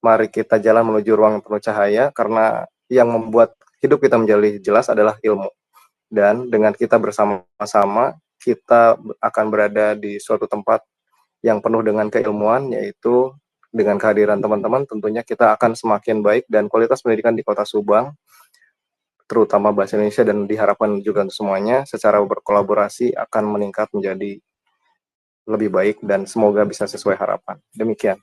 mari kita jalan menuju ruang yang penuh cahaya, karena yang membuat hidup kita menjadi jelas adalah ilmu. Dan dengan kita bersama-sama, kita akan berada di suatu tempat yang penuh dengan keilmuan, yaitu dengan kehadiran teman-teman, tentunya kita akan semakin baik, dan kualitas pendidikan di Kota Subang, terutama bahasa Indonesia, dan diharapkan juga untuk semuanya, secara berkolaborasi akan meningkat menjadi lebih baik, dan semoga bisa sesuai harapan. Demikian.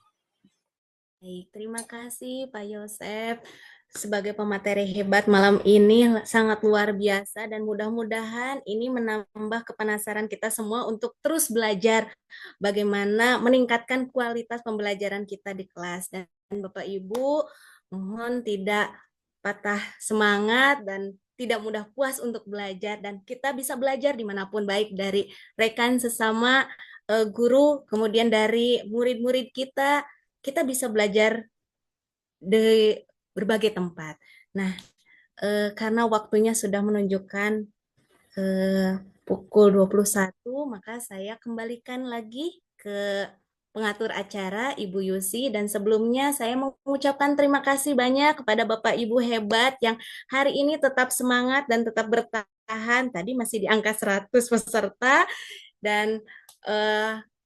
Baik, terima kasih Pak Yosep. Sebagai pemateri hebat malam ini sangat luar biasa, dan mudah-mudahan ini menambah kepenasaran kita semua untuk terus belajar bagaimana meningkatkan kualitas pembelajaran kita di kelas. Dan Bapak Ibu mohon tidak patah semangat dan tidak mudah puas untuk belajar, dan kita bisa belajar dimanapun, baik dari rekan sesama guru, kemudian dari murid-murid kita bisa belajar di berbagai tempat. Nah, karena waktunya sudah menunjukkan pukul 21, maka saya kembalikan lagi ke pengatur acara Ibu Yusi, dan sebelumnya saya mengucapkan terima kasih banyak kepada Bapak Ibu hebat yang hari ini tetap semangat dan tetap bertahan. Tadi masih di angka 100 peserta, dan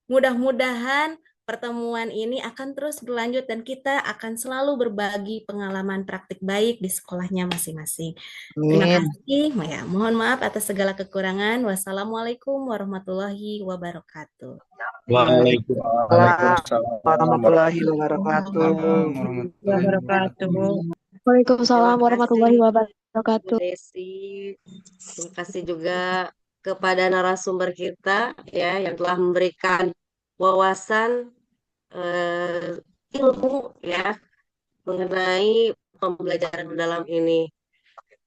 mudah-mudahan pertemuan ini akan terus berlanjut dan kita akan selalu berbagi pengalaman praktik baik di sekolahnya masing-masing. Terima kasih. Ya, mohon maaf atas segala kekurangan. Wassalamualaikum warahmatullahi wabarakatuh. Waalaikumsalam warahmatullahi wabarakatuh. Waalaikumsalam warahmatullahi wabarakatuh. Desi, terima kasih juga kepada narasumber kita ya yang telah memberikan wawasan ilmu ya mengenai pembelajaran dalam ini.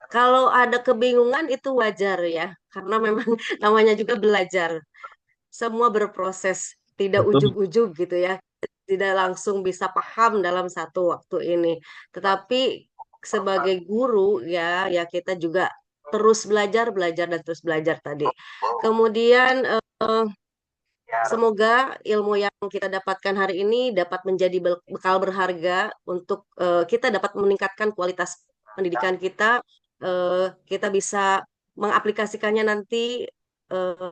Kalau ada kebingungan itu wajar ya, karena memang namanya juga belajar. Semua berproses, tidak ujug-ujug gitu ya. Tidak langsung bisa paham dalam satu waktu ini. Tetapi sebagai guru ya kita juga terus belajar dan terus belajar tadi. Kemudian semoga ilmu yang kita dapatkan hari ini dapat menjadi bekal berharga untuk kita dapat meningkatkan kualitas pendidikan kita. Kita bisa mengaplikasikannya nanti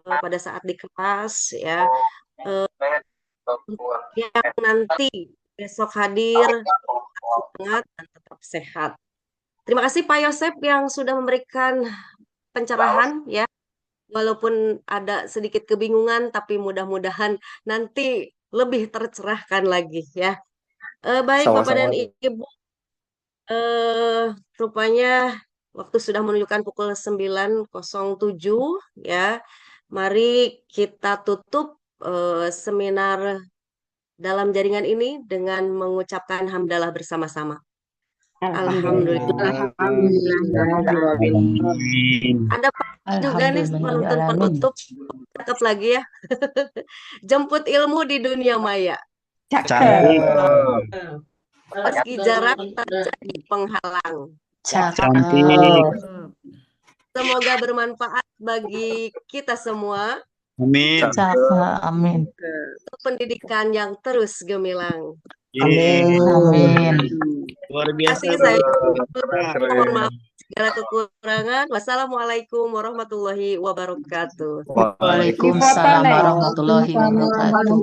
pada saat di kelas ya. Yang nanti besok hadir semangat dan tetap sehat. Terima kasih Pak Yosep yang sudah memberikan pencerahan ya. Walaupun ada sedikit kebingungan, tapi mudah-mudahan nanti lebih tercerahkan lagi ya. Baik Bapak dan Ibu, rupanya waktu sudah menunjukkan pukul 9.07 ya. Mari kita tutup seminar dalam jaringan ini dengan mengucapkan hamdalah bersama-sama. Alhamdulillah. Ada juga nih penutup cakep lagi ya. Jemput ilmu di dunia maya. Meski jarak tak jadi penghalang. Semoga bermanfaat bagi kita semua. Amin. Amin. Untuk pendidikan yang terus gemilang. Amin. Luar biasa. Saya mohon maaf segala kekurangan. Wassalamualaikum warahmatullahi wabarakatuh. Waalaikumsalam warahmatullahi wabarakatuh.